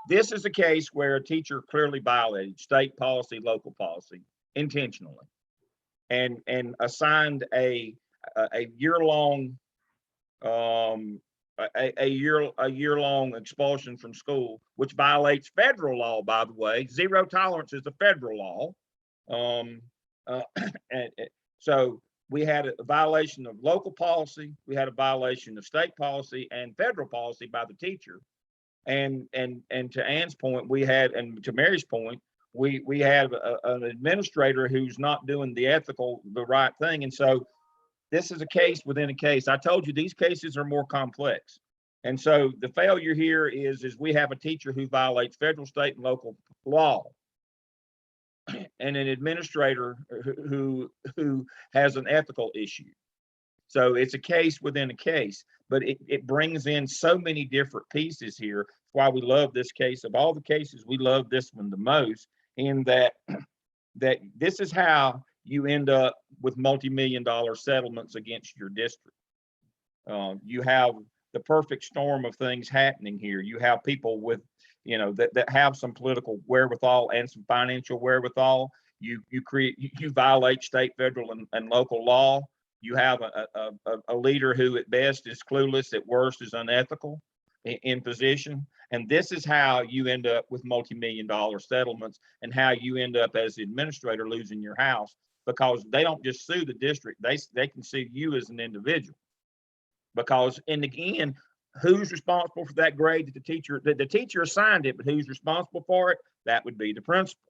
this is a case where a teacher clearly violated state policy, local policy intentionally, and assigned a year-long a year-long expulsion from school, which violates federal law, by the way. Zero tolerance is a federal law. So we had a violation of local policy, we had a violation of state policy and federal policy by the teacher. And to Ann's point, and to Mary's point, we have an administrator who's not doing the right thing. And so this is a case within a case. I told you these cases are more complex. And so the failure here is we have a teacher who violates federal, state, and local law, and an administrator who has an ethical issue. So it's a case within a case, but it brings in so many different pieces here. That's why we love this case. Of all the cases, we love this one the most, in that this is how you end up with multi-million-dollar settlements against your district. You have the perfect storm of things happening here. You have people with, you know, that have some political wherewithal and some financial wherewithal. You violate state, federal, and local law. You have a leader who at best is clueless, at worst is unethical in position. And this is how you end up with multi-million-dollar settlements, and how you end up as the administrator losing your house, because they don't just sue the district, they can sue you as an individual. Because in the end, who's responsible for that grade that the teacher assigned it, but who's responsible for it? That would be the principal.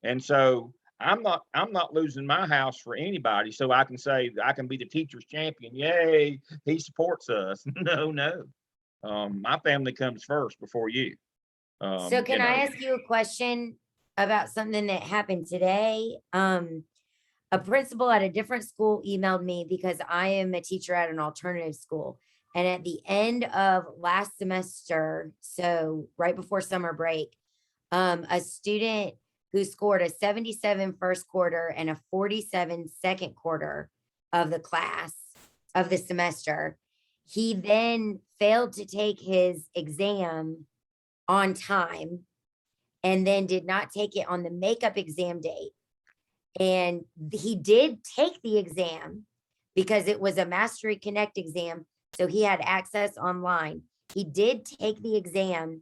And so I'm not losing my house for anybody, so I can say I can be the teacher's champion. Yay, he supports us. No. My family comes first before you. So can I ask you a question about something that happened today? A principal at a different school emailed me because I am a teacher at an alternative school. And at the end of last semester, so right before summer break, a student who scored a 77 first quarter and a 47 second quarter of the class of the semester, he then failed to take his exam on time and then did not take it on the makeup exam date. And he did take the exam because it was a Mastery Connect exam, so he had access online. He did take the exam,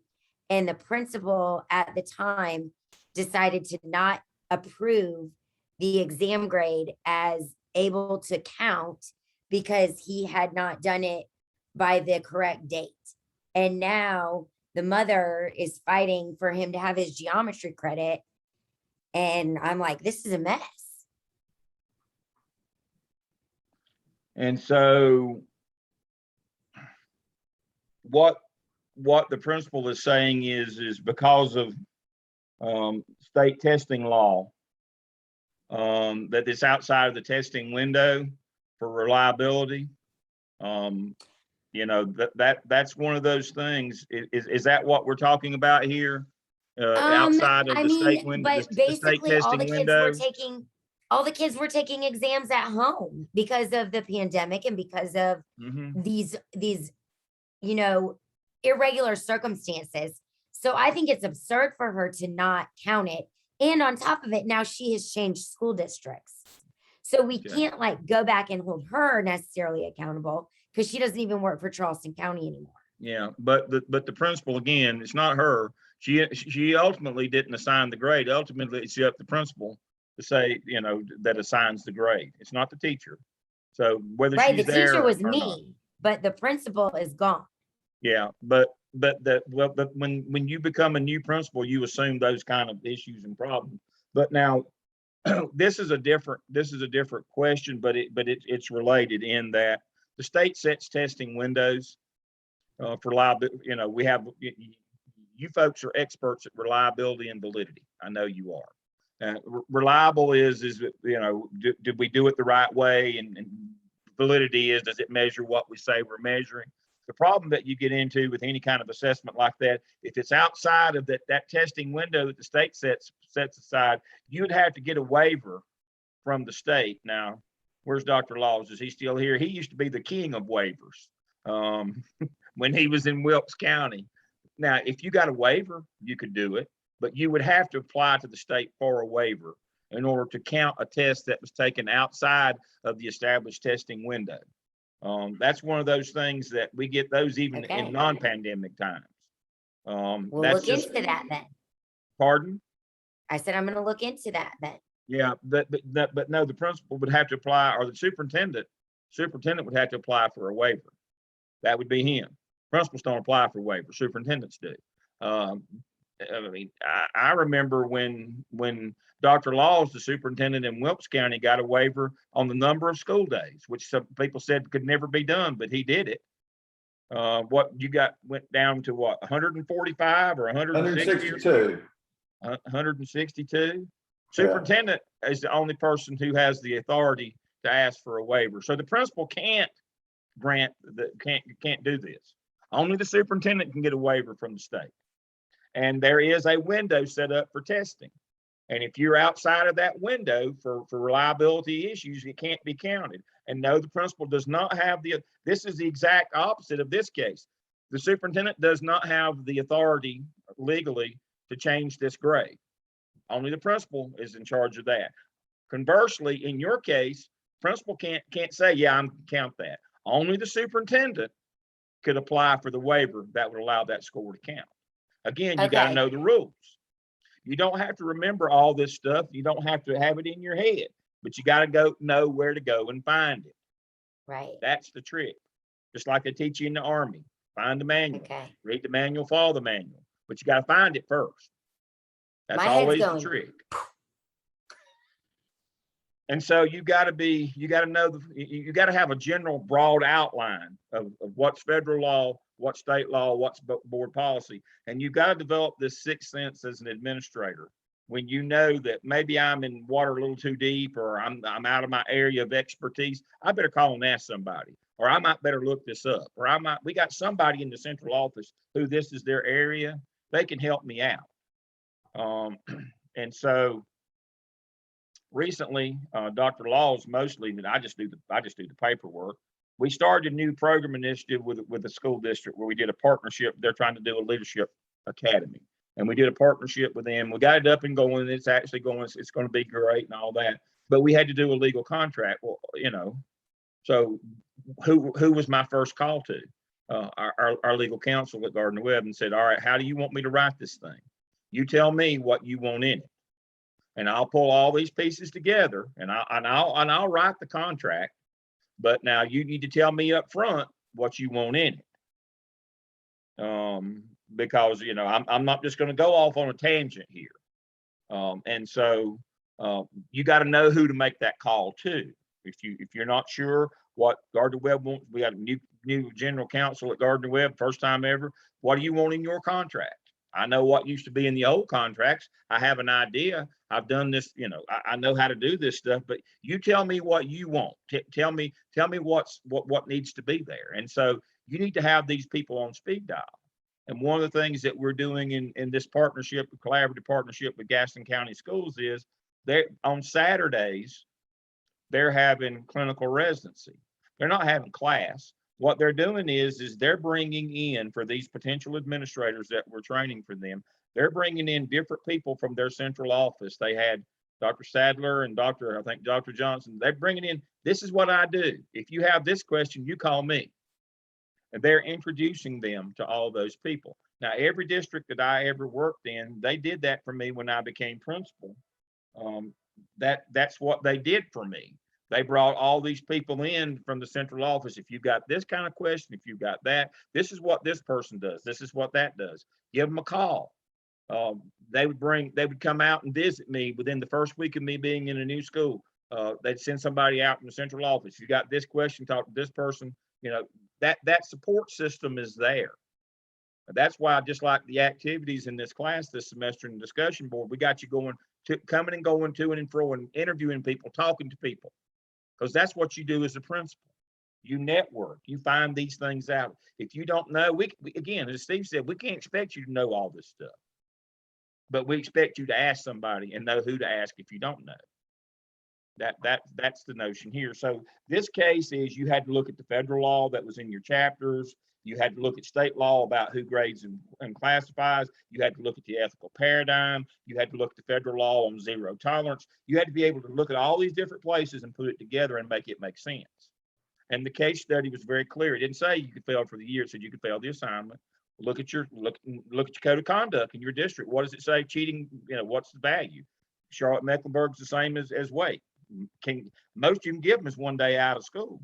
and the principal at the time decided to not approve the exam grade as able to count because he had not done it by the correct date. And now the mother is fighting for him to have his geometry credit. And I'm like, this is a mess. And so what the principal is saying is because of state testing law, that it's outside of the testing window for reliability. You know, that's one of those things. Is that what we're talking about here? Outside of I the state mean, window, but the state basically testing window? all the kids were taking exams at home because of the pandemic and because of Mhm. these, you know, irregular circumstances. So I think it's absurd for her to not count it. And on top of it, now she has changed school districts. So we Okay. can't like go back and hold her necessarily accountable because she doesn't even work for Charleston County anymore. Yeah, but the principal, again, it's not her. She ultimately didn't assign the grade. Ultimately, it's up to the principal to say, you know, that assigns the grade. It's not the teacher. So whether Right, the she's there teacher was or not. me, but the principal is gone. Yeah, but when you become a new principal, you assume those kind of issues and problems. But now this is a different question, but it's related in that the state sets testing windows for reliability. You know, we have you folks are experts at reliability and validity. I know you are. Reliable is you know, did we do it the right way, and validity is, does it measure what we say we're measuring? The problem that you get into with any kind of assessment like that, if it's outside of that testing window that the state sets aside, you'd have to get a waiver from the state. Now, where's Dr. Laws? Is he still here? He used to be the king of waivers when he was in Wilkes County. Now, if you got a waiver, you could do it, but you would have to apply to the state for a waiver in order to count a test that was taken outside of the established testing window. That's one of those things that we get those even Okay. in non-pandemic times. We'll That's look just, into that then. pardon? I said, I'm gonna look into that then. Yeah, but no, the principal would have to apply, or the superintendent would have to apply for a waiver. That would be him. Principals don't apply for waivers, superintendents do. I mean, I remember when Dr. Laws, the superintendent in Wilkes County, got a waiver on the number of school days, which some people said could never be done, but he did it. What you got went down to what, 145 or 160? 162. 162. Superintendent is the only person who has the authority to ask for a waiver. So the principal can't can't do this. Only the superintendent can get a waiver from the state. And there is a window set up for testing. And if you're outside of that window for reliability issues, it can't be counted. And no, the principal does not have this is the exact opposite of this case. The superintendent does not have the authority legally to change this grade. Only the principal is in charge of that. Conversely, in your case, principal can't say, yeah, I'm gonna count that. Only the superintendent could apply for the waiver that would allow that score to count. Again, you got to Okay. know the rules. You don't have to remember all this stuff. You don't have to have it in your head, but you got to know where to go and find it. Right. That's the trick. Just like they teach you in the Army. Find the manual. Okay. Read the manual, follow the manual. But you got to find it first. That's My head's always the going. trick. And so you got to know, you got to have a general broad outline of what's federal law, what's state law, what's board policy. And you've got to develop this sixth sense as an administrator. When you know that maybe I'm in water a little too deep, or I'm out of my area of expertise, I better call and ask somebody, or I might better look this up, or we got somebody in the central office who this is their area. They can help me out. And so recently, Dr. Laws mostly, I just do the paperwork. We started a new program initiative with the school district where we did a partnership. They're trying to do a leadership academy, and we did a partnership with them. We got it up and going. It's actually going. It's going to be great and all that. But we had to do a legal contract. Well, you know, so who was my first call to? Our legal counsel at Gardner Webb, and said, all right, how do you want me to write this thing? You tell me what you want in it, and I'll pull all these pieces together, and I'll write the contract. But now you need to tell me up front what you want in it, because you know I'm not just going to go off on a tangent here, and so you got to know who to make that call to. If you're not sure what Gardner Webb wants, we got a new general counsel at Gardner Webb, first time ever. What do you want in your contract? I know what used to be in the old contracts. I have an idea. I've done this, you know, I know how to do this stuff, but you tell me what you want. Tell me what needs to be there. And so You need to have these people on speed dial. And one of the things that we're doing in this partnership, collaborative partnership with Gaston County Schools is they're on Saturdays, they're having clinical residency. They're not having class. What they're doing is they're bringing in, for these potential administrators that we're training for them, they're bringing in different people from their central office. They had Dr. Sadler and I think Dr. Johnson. They're bringing in, this is what I do. If you have this question, you call me. And they're introducing them to all those people. Now, every district that I ever worked in, they did that for me when I became principal. That's what they did for me. They brought all these people in from the central office. If you've got this kind of question, if you've got that, this is what this person does. This is what that does. Give them a call. They would come out and visit me within the first week of me being in a new school. They'd send somebody out from the central office. You got this question, talk to this person. You know, that support system is there. That's why, just like the activities in this class this semester in the discussion board, we got you coming and going to and fro and interviewing people, talking to people, because that's what you do as a principal. You network, you find these things out. If you don't know, we again, as Steve said, we can't expect you to know all this stuff, but we expect you to ask somebody and know who to ask if you don't know. That's the notion here. So this case is you had to look at the federal law that was in your chapters. You had to look at state law about who grades and classifies. You had to look at the ethical paradigm. You had to look at the federal law on zero tolerance. You had to be able to look at all these different places and put it together and make it make sense. And the case study was very clear. It didn't say you could fail for the year. It said you could fail the assignment. Look at your code of conduct in your district. What does it say? Cheating, what's the value? Charlotte Mecklenburg's the same as Wake. Most you can give them is 1 day out of school.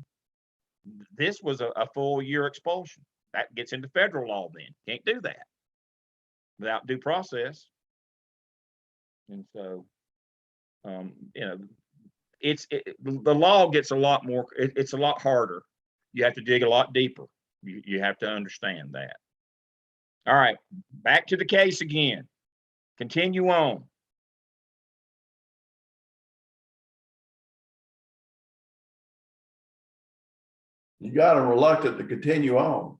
This was a full year expulsion. That gets into federal law then. Can't do that without due process. And so, the law gets a lot more, it's a lot harder. You have to dig a lot deeper. You have to understand that. All right, back to the case again. Continue on. You got them reluctant to continue on.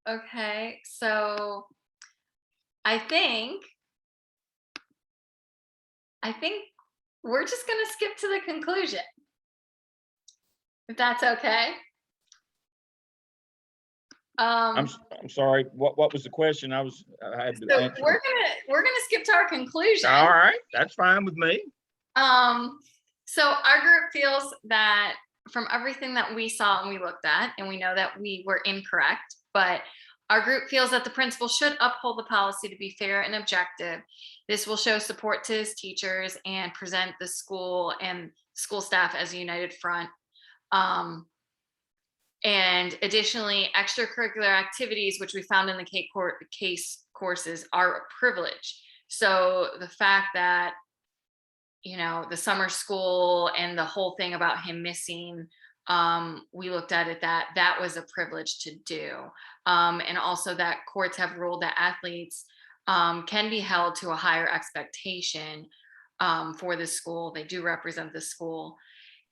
Okay, so I think we're just gonna skip to the conclusion, if that's okay. I'm sorry. What was the question? I had to So answer. we're gonna skip to our conclusion. All right, that's fine with me. So our group feels that from everything that we saw and we looked at, and we know that we were incorrect, but our group feels that the principal should uphold the policy to be fair and objective. This will show support to his teachers and present the school and school staff as a united front. And additionally, extracurricular activities, which we found in the case courses, are a privilege. So the fact that, the summer school and the whole thing about him missing, we looked at it that was a privilege to do. And also that courts have ruled that athletes can be held to a higher expectation for the school. They do represent the school.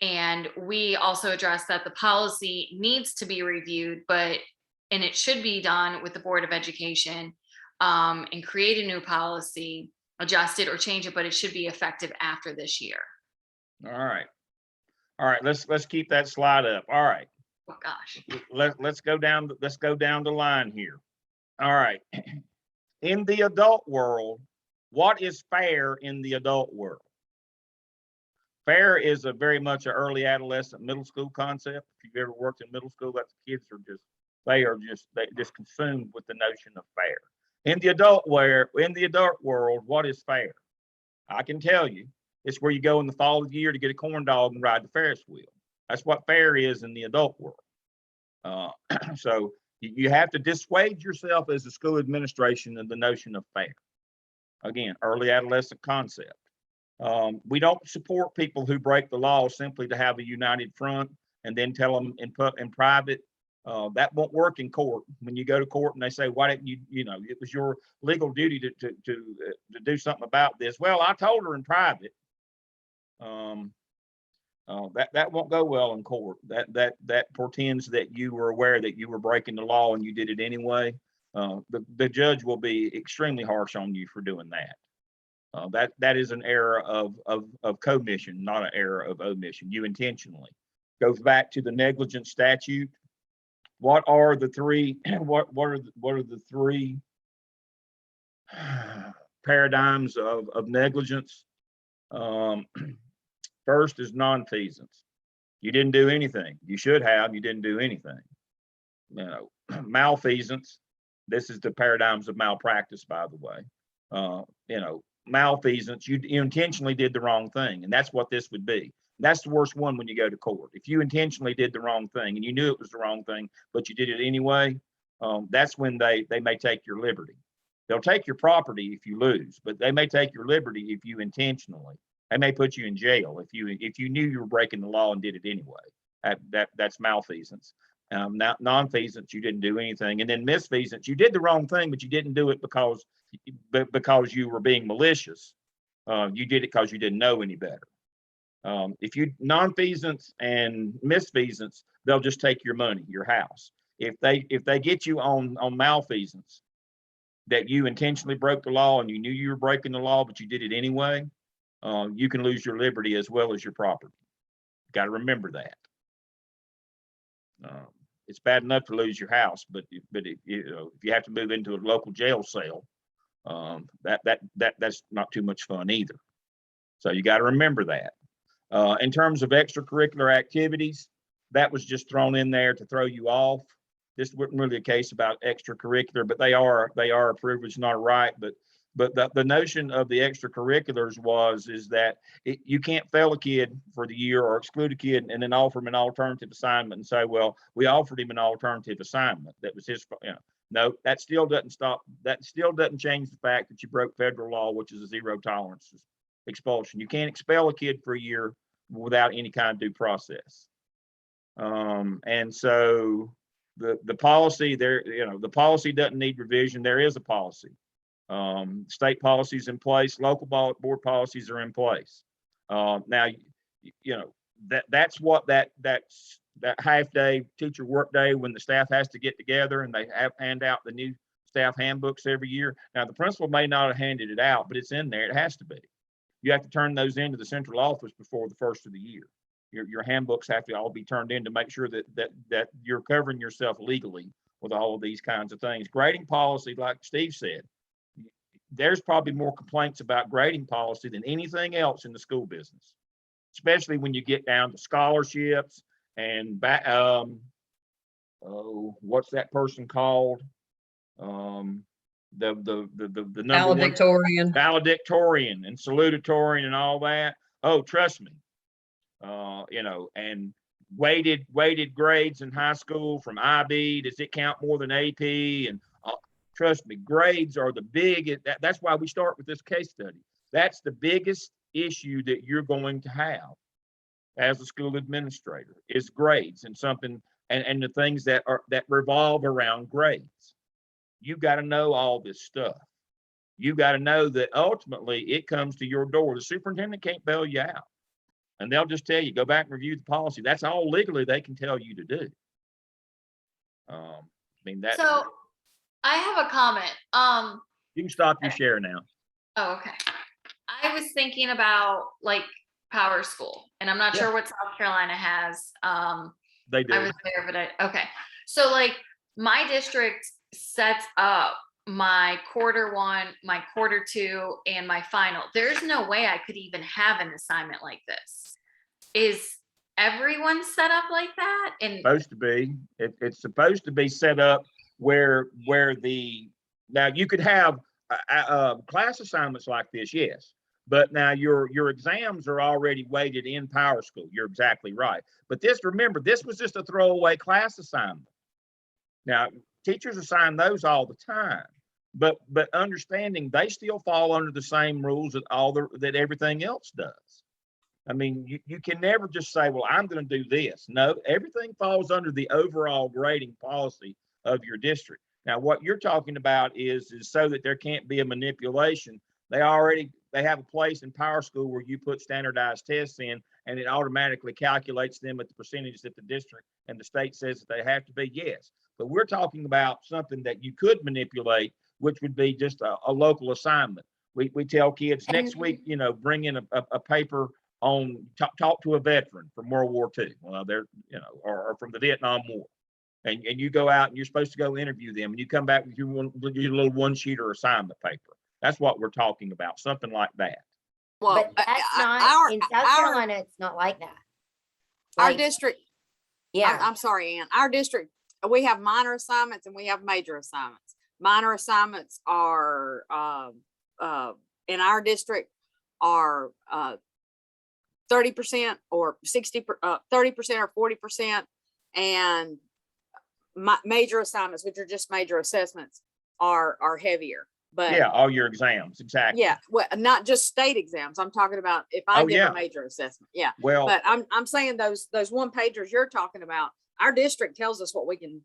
And we also addressed that the policy needs to be reviewed, and it should be done with the Board of Education, and create a new policy, adjust it or change it, but it should be effective after this year. All right. Let's keep that slide up. All right. Oh gosh. Let's go down the line here. All right. In the adult world, what is fair in the adult world? Fair is a very much an early adolescent middle school concept. If you've ever worked in middle school, that's kids are just consumed with the notion of fair. In the adult world, what is fair? I can tell you, it's where you go in the fall of the year to get a corn dog and ride the Ferris wheel. That's what fair is in the adult world. So you have to dissuade yourself as a school administration of the notion of fair. Again, early adolescent concept. We don't support people who break the law simply to have a united front and then tell them in private. That won't work in court. When you go to court and they say, why didn't you, it was your legal duty to do something about this. Well, I told her in private. That won't go well in court. That portends that you were aware that you were breaking the law and you did it anyway. The judge will be extremely harsh on you for doing that. That is an error of commission, not an error of omission. You intentionally. Goes back to the negligence statute. What are the three? What are the three paradigms of negligence? First is nonfeasance. You didn't do anything. You should have. You didn't do anything. You know, malfeasance. This is the paradigms of malpractice, by the way. You know, malfeasance. You intentionally did the wrong thing, and that's what this would be. That's the worst one when you go to court. If you intentionally did the wrong thing and you knew it was the wrong thing, but you did it anyway, that's when they may take your liberty. They'll take your property if you lose, but they may take your liberty if you intentionally. They may put you in jail if you knew you were breaking the law and did it anyway. That's malfeasance. Nonfeasance, you didn't do anything, and then misfeasance, you did the wrong thing, but you didn't do it because you were being malicious. You did it because you didn't know any better. If you nonfeasance and misfeasance, they'll just take your money, your house. If they get you on malfeasance, that you intentionally broke the law and you knew you were breaking the law, but you did it anyway, you can lose your liberty as well as your property. Got to remember that. It's bad enough to lose your house, but if you have to move into a local jail cell, that's not too much fun either. So you got to remember that. In terms of extracurricular activities, that was just thrown in there to throw you off. This wasn't really a case about extracurricular, but they are a privilege, not a right. But the notion of the extracurriculars is that you can't fail a kid for the year or exclude a kid and then offer him an alternative assignment and say, well, we offered him an alternative assignment. That was his, no, that still doesn't stop. That still doesn't change the fact that you broke federal law, which is a zero tolerance expulsion. You can't expel a kid for a year without any kind of due process. And so the policy there, the policy doesn't need revision. There is a policy. State policies in place, local board policies are in place. Now, that's what that half day teacher work day when the staff has to get together and they hand out the new staff handbooks every year. Now, the principal may not have handed it out, but it's in there. It has to be. You have to turn those into the central office before the first of the year. Your handbooks have to all be turned in to make sure that you're covering yourself legally with all of these kinds of things. Grading policy, like Steve said, there's probably more complaints about grading policy than anything else in the school business, especially when you get down to scholarships and what's that person called? The number Valedictorian. Valedictorian and salutatorian and all that. Oh, trust me, and weighted grades in high school from IB, does it count more than AP? And trust me, grades are the biggest. That's why we start with this case study. That's the biggest issue that you're going to have as a school administrator is grades and something and the things that revolve around grades. You got to know all this stuff. You got to know that ultimately it comes to your door. The superintendent can't bail you out, and they'll just tell you go back and review the policy. That's all legally they can tell you to do. So I have a comment. You can stop your share now. Oh, okay. I was thinking about like Power School, and I'm not sure what South Carolina has. They do. I was there, but okay. So like my district sets up my quarter one, my quarter two, and my final. There's no way I could even have an assignment like this. Is everyone set up like that? And supposed to be. It's supposed to be set up where now you could have class assignments like this, yes, but now your exams are already weighted in Power School. You're exactly right. But remember, this was just a throwaway class assignment. Now teachers assign those all the time, but understanding they still fall under the same rules that everything else does. I mean, you can never just say, well, I'm going to do this. No, everything falls under the overall grading policy of your district. Now, what you're talking about is so that there can't be a manipulation. They have a place in Power School where you put standardized tests in and it automatically calculates them at the percentage that the district and the state says that they have to be, yes. But we're talking about something that you could manipulate, which would be just a local assignment. We tell kids next week, you know, bring in a paper on, talk to a veteran from World War II. Well, they're, you know, or from the Vietnam War. And you go out and you're supposed to go interview them, and you come back with your little one-sheeter assignment paper. That's what we're talking about, something like that. Well, But that's not, our, in South Carolina, it's not like that. our Like, district, yeah, I'm sorry, Ann, our district, we have minor assignments and we have major assignments. Minor assignments are, in our district are, 30% or 30% or 40%. And major assignments, which are just major assessments, are heavier. But Yeah, all your exams, exactly. yeah, well, not just state exams. I'm talking about if I Oh, give yeah. a major assessment. Yeah. Well, But I'm saying those one pagers you're talking about, our district tells us what we can,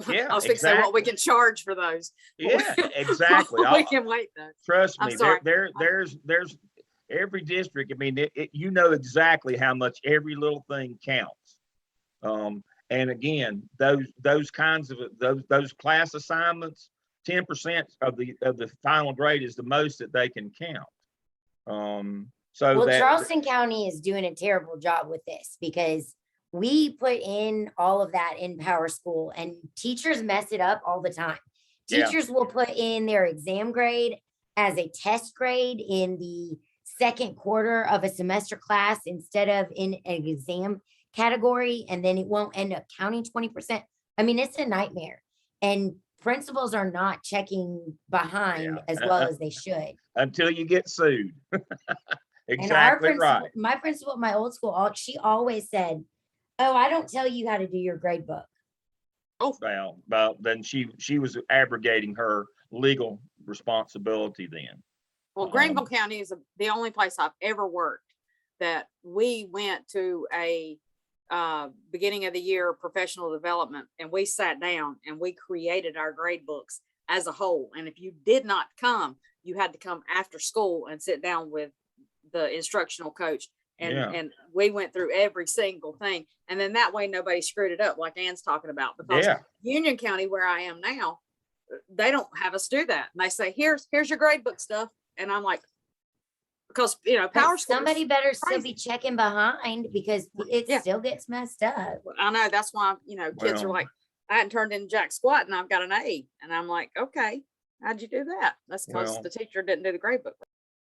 Yeah, I was fixing to say what we exactly. can charge for those. yeah, exactly. We can wait those. Trust I'm me, sorry. there's every district. I mean, you know exactly how much every little thing counts. And again, those kinds of those class assignments, 10% of the final grade is the most that they can count. So well, that Charleston County is doing a terrible job with this because we put in all of that in Power School and teachers mess it up all the time. Yeah. Teachers will put in their exam grade as a test grade in the second quarter of a semester class instead of in an exam category, and then it won't end up counting 20%. I mean, it's a nightmare. And principals are not checking behind as well as they should. until you get sued. And our Exactly principal, right. my principal at my old school, she always said, "Oh, I don't tell you how to do your grade book." Well, then she was abrogating her legal responsibility then. Well, Greenville County is the only place I've ever worked that we went to a beginning of the year professional development, and we sat down and we created our grade books as a whole. And if you did not come, you had to come after school and sit down with the instructional coach. And, Yeah. and we went through every single thing. And then that way nobody screwed it up like Ann's talking about, because Yeah. Union County, where I am now, they don't have us do that. And they say, here's your grade book stuff. And I'm like, because, you know, But Power School. somebody better still crazy. be checking behind because it Yeah. still gets messed up. I know, that's why, you know, kids are Well- like, I hadn't turned in jack squat and I've got an A. And I'm like, okay, how'd you do that? That's because Well- the teacher didn't do the grade book.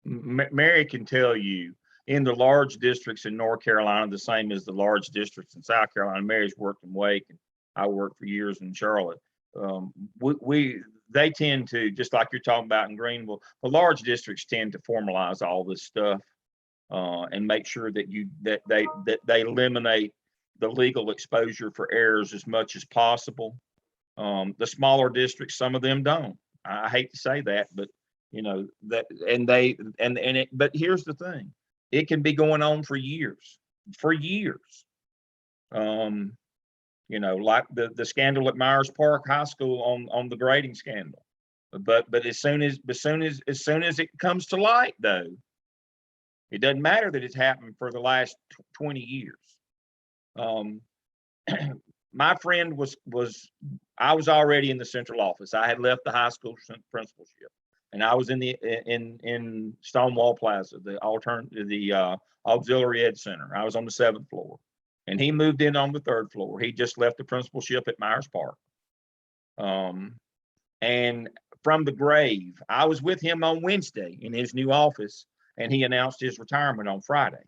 Mary can tell you in the large districts in North Carolina, the same as the large districts in South Carolina. Mary's worked in Wake, and I worked for years in Charlotte. They tend to, just like you're talking about in Greenville, the large districts tend to formalize all this stuff and make sure that they eliminate the legal exposure for errors as much as possible. The smaller districts, some of them don't. I hate to say that, but you know that, but here's the thing: it can be going on for years. You know, like the scandal at Myers Park High School on the grading scandal. But as soon as it comes to light, though, it doesn't matter that it's happened for the last 20 years. My friend I was already in the central office. I had left the high school principalship, and I was in Stonewall Plaza, the auxiliary ed center. I was on the 7th floor, and he moved in on the 3rd floor. He just left the principalship at Myers Park. And from the grave, I was with him on Wednesday in his new office, and he announced his retirement on Friday.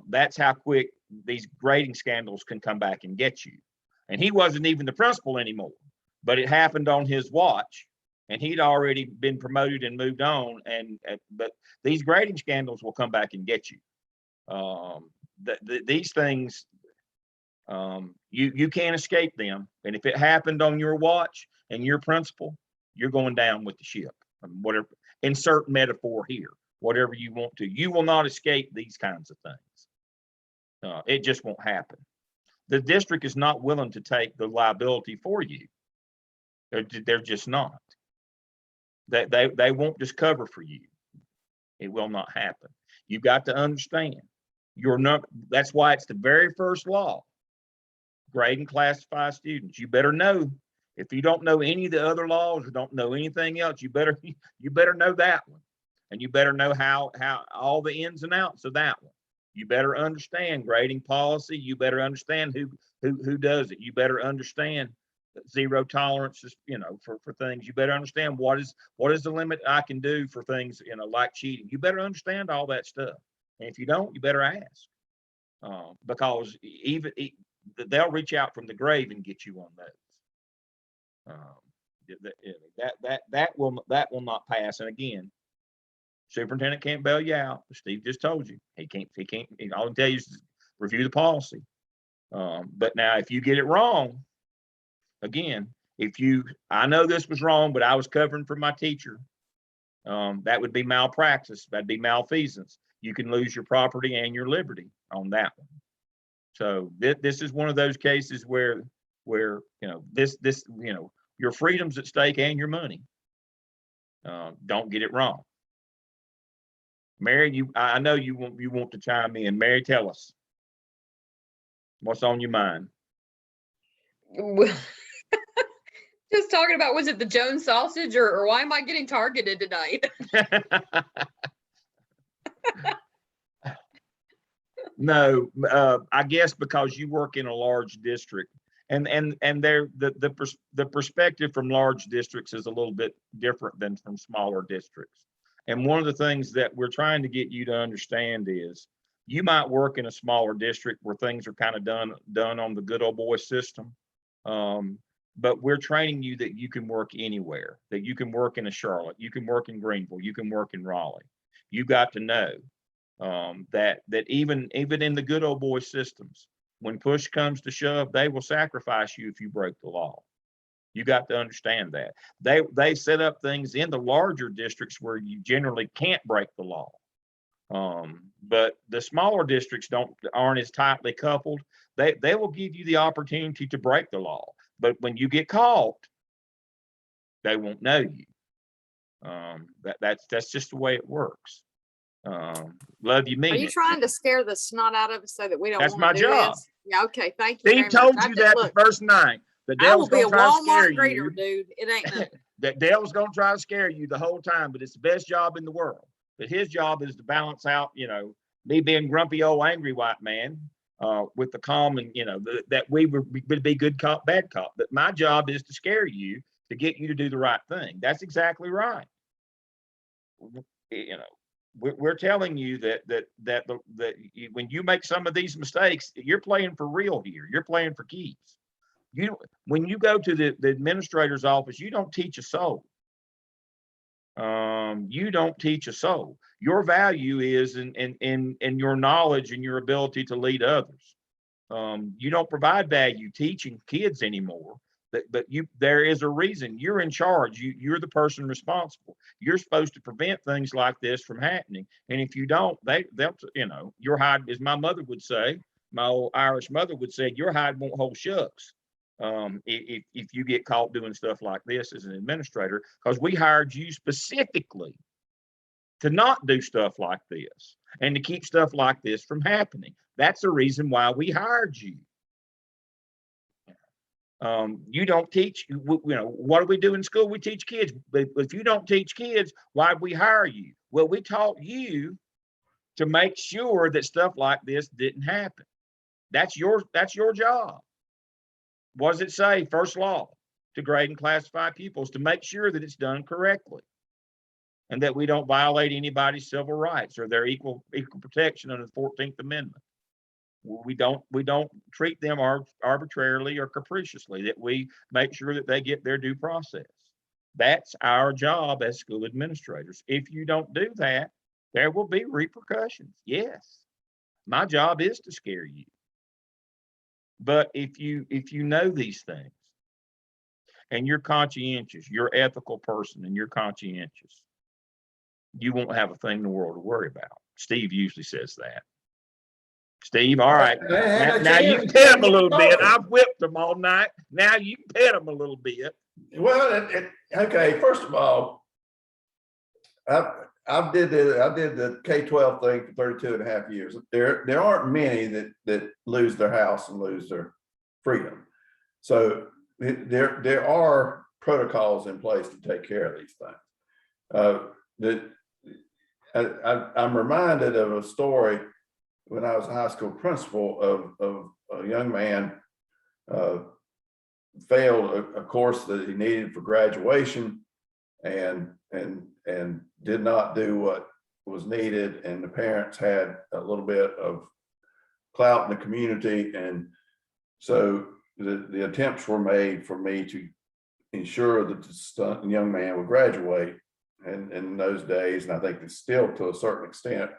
That's how quick these grading scandals can come back and get you. And he wasn't even the principal anymore, but it happened on his watch, and he'd already been promoted and moved on. But these grading scandals will come back and get you. These things, you can't escape them. And if it happened on your watch and your principal, you're going down with the ship. Whatever, insert metaphor here, whatever you want to. You will not escape these kinds of things. It just won't happen. The district is not willing to take the liability for you. They're just not. They won't just cover for you. It will not happen. You've got to understand That's why it's the very first law. Grade and classify students. You better know. If you don't know any of the other laws or don't know anything else, you better know that one. And you better know how all the ins and outs of that one. You better understand grading policy. You better understand who does it. You better understand zero tolerances, for things. You better understand what is the limit I can do for things, like cheating. You better understand all that stuff. And if you don't, you better ask, because they'll reach out from the grave and get you on those. That will not pass. And again, superintendent can't bail you out. Steve just told you he can't. All I can tell you is review the policy. But now, if you get it wrong, again, I know this was wrong, but I was covering for my teacher. That would be malpractice. That'd be malfeasance. You can lose your property and your liberty on that one. So this is one of those cases where your freedom's at stake and your money. Don't get it wrong. Mary, I know you want to chime in. Mary, tell us what's on your mind. Just talking about, was it the Jones sausage or why am I getting targeted tonight? No, I guess because you work in a large district, and the perspective from large districts is a little bit different than from smaller districts. And one of the things that we're trying to get you to understand is you might work in a smaller district where things are kind of done on the good old boy system. But we're training you that you can work anywhere, that you can work in a Charlotte, you can work in Greenville, you can work in Raleigh. You got to know that even in the good old boy systems, when push comes to shove, they will sacrifice you if you break the law. You got to understand that. They set up things in the larger districts where you generally can't break the law. But the smaller districts aren't as tightly coupled. They will give you the opportunity to break the law. But when you get caught, they won't know you. That's just the way it works. Love you, mean Are you it. trying to scare the snot out of us so that we don't That's wanna my do job. this? Yeah, okay, thank you. Steve very much. told I you just- that look, the first night. The I will devil's be a gonna try to scare Walmart greeter, you. dude. It ain't nothing. That devil's gonna try to scare you the whole time, but it's the best job in the world. But his job is to balance out, me being grumpy old angry white man, with the calm and that we would be good cop, bad cop. But my job is to scare you, to get you to do the right thing. That's exactly right. We're telling you that when you make some of these mistakes, you're playing for real here. You're playing for keeps. When you go to the administrator's office, you don't teach a soul. You don't teach a soul. Your value is in your knowledge and your ability to lead others. You don't provide value teaching kids anymore. But there is a reason. You're in charge. You're the person responsible. You're supposed to prevent things like this from happening. And if you don't, they'll your hide, as my mother would say, my old Irish mother would say, your hide won't hold shucks. If you get caught doing stuff like this as an administrator, because we hired you specifically to not do stuff like this and to keep stuff like this from happening. That's the reason why we hired you. You don't teach, what do we do in school? We teach kids. But if you don't teach kids, why'd we hire you? Well, we taught you to make sure that stuff like this didn't happen. That's your job. What does it say? First law to grade and classify pupils, to make sure that it's done correctly and that we don't violate anybody's civil rights or their equal protection under the 14th Amendment. We don't treat them arbitrarily or capriciously, that we make sure that they get their due process. That's our job as school administrators. If you don't do that, there will be repercussions. Yes, my job is to scare you. But if you know these things and you're conscientious, you're an ethical person and you're conscientious, you won't have a thing in the world to worry about. Steve usually says that. Steve, all right. Now you can pet him a little bit. I've whipped him all night. Now you can pet him a little bit. Well, okay. First of all, I did the K-12 thing for 32 and a half years. There aren't many that lose their house and lose their freedom. So there are protocols in place to take care of these things. I'm reminded of a story when I was a high school principal of a young man failed a course that he needed for graduation and did not do what was needed, and the parents had a little bit of clout in the community, and so the attempts were made for me to ensure that the young man would graduate. And in those days, and I think it's still to a certain extent,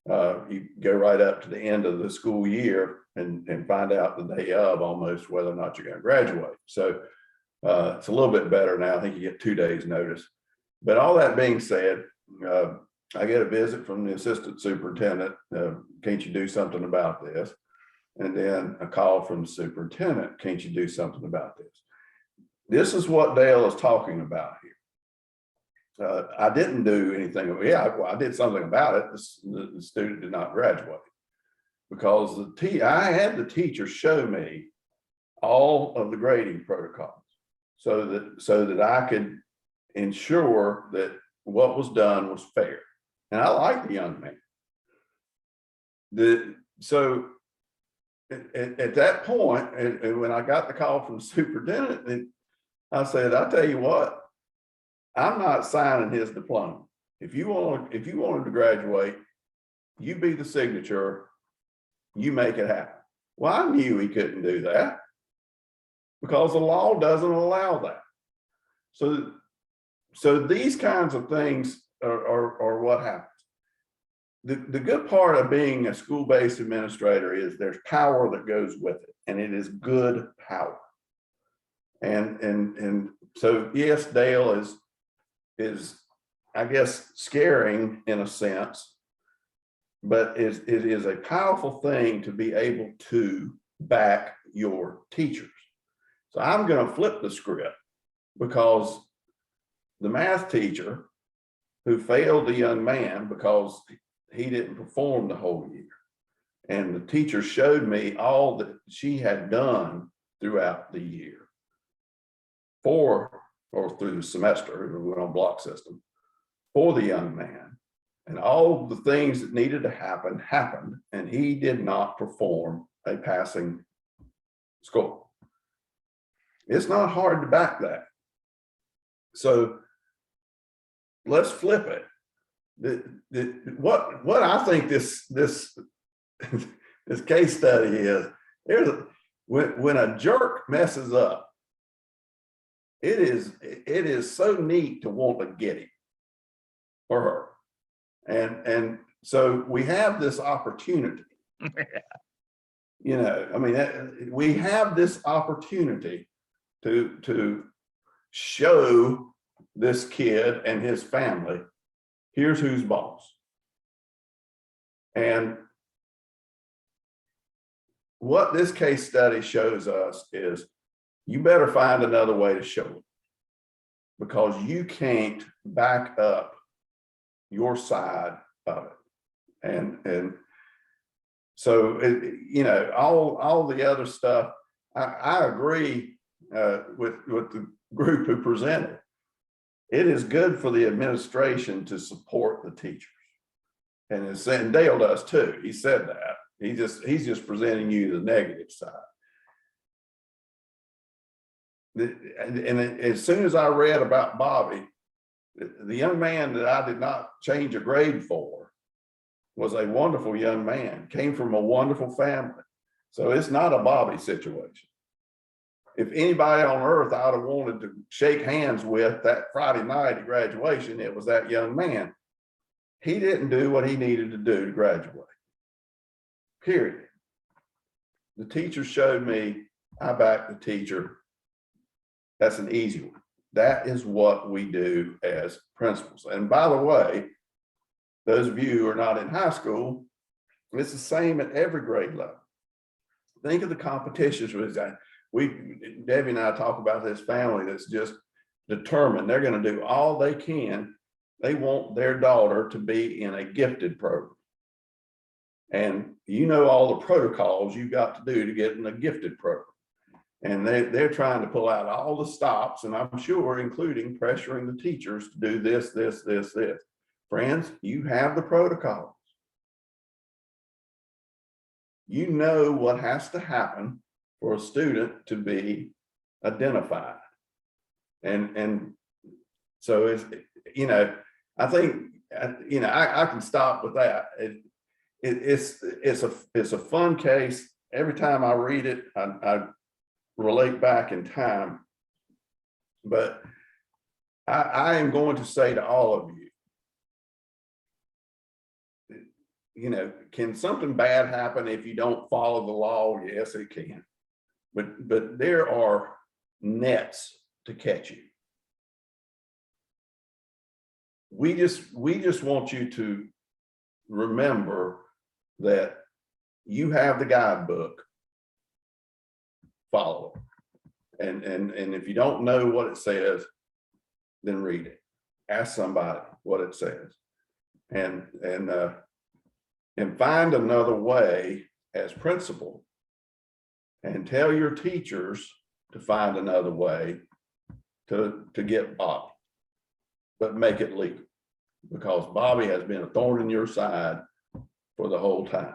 you go right up to the end of the school year and find out the day of almost whether or not you're going to graduate. So it's a little bit better now. I think you get 2 days notice. But all that being said, I get a visit from the assistant superintendent. Can't you do something about this? And then a call from the superintendent. Can't you do something about this? This is what Dale is talking about here. I didn't do anything. I did something about it. The student did not graduate because I had the teacher show me all of the grading protocols so that I could ensure that what was done was fair. And I like the young man. So at that point, and when I got the call from the superintendent, I said, "I'll tell you what, I'm not signing his diploma. If you want him to graduate, you be the signature, you make it happen." Well, I knew he couldn't do that because the law doesn't allow that. So these kinds of things are what happens. The good part of being a school-based administrator is there's power that goes with it, and it is good power. And so yes, Dale is I guess scaring in a sense, but it is a powerful thing to be able to back your teachers. So I'm going to flip the script because the math teacher who failed the young man because he didn't perform the whole year, and the teacher showed me all that she had done throughout the year or through the semester, we went on block system, for the young man, and all the things that needed to happen happened, and he did not perform a passing score. It's not hard to back that. So let's flip it. What I think this case study is, when a jerk messes up, it is so neat to want to get him or her. And so we have this opportunity. We have this opportunity to show this kid and his family, here's who's boss. And what this case study shows us is you better find another way to show it, because you can't back up your side of it. And so, all the other stuff, I agree with the group who presented. It is good for the administration to support the teachers. And Dale does too. He said that. He's just presenting you the negative side. And as soon as I read about Bobby, the young man that I did not change a grade for was a wonderful young man, came from a wonderful family. So it's not a Bobby situation. If anybody on earth I would have wanted to shake hands with that Friday night at graduation, it was that young man. He didn't do what he needed to do to graduate, period. The teacher showed me, I backed the teacher. That's an easy one. That is what we do as principals. And by the way, those of you who are not in high school, it's the same at every grade level. Think of the competitions with that. Debbie and I talk about this family that's just determined. They're going to do all they can they want their daughter to be in a gifted program. And you know all the protocols you got to do to get in a gifted program. And they're trying to pull out all the stops, and I'm sure including pressuring the teachers to do this, this, this, this. Friends, you have the protocols. You know what has to happen for a student to be identified. And so it's, you know, I think, you know, I can stop with that. It's a fun case. Every time I read it, I relate back in time. But I am going to say to all of you, you know, can something bad happen if you don't follow the law? Yes, it can. But there are nets to catch you. We just want you to remember that you have the guidebook. Follow it. And if you don't know what it says, then read it. Ask somebody what it says. And find another way as principal, and tell your teachers to find another way to get Bobby, but make it legal, because Bobby has been a thorn in your side for the whole time.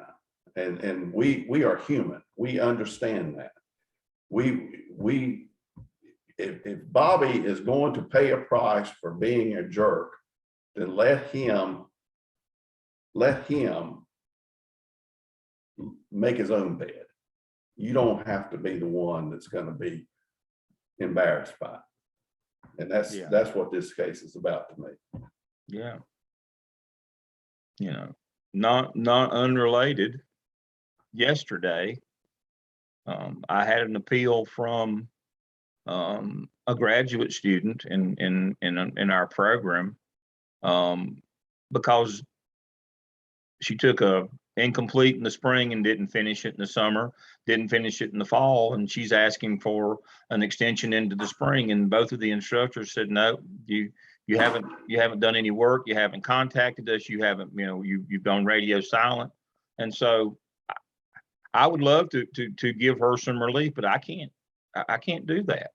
And we are human. We understand that. If Bobby is going to pay a price for being a jerk, then let him make his own bed. You don't have to be the one that's going to be embarrassed by it. And that's what this case is about to me. Yeah. You know, not unrelated. Yesterday, I had an appeal from a graduate student in our program, because she took a incomplete in the spring and didn't finish it in the summer, didn't finish it in the fall, and she's asking for an extension into the spring. And both of the instructors said, no, you haven't done any work, you haven't contacted us, you haven't, you know, you've gone radio silent. And so I would love to give her some relief, but I can't do that.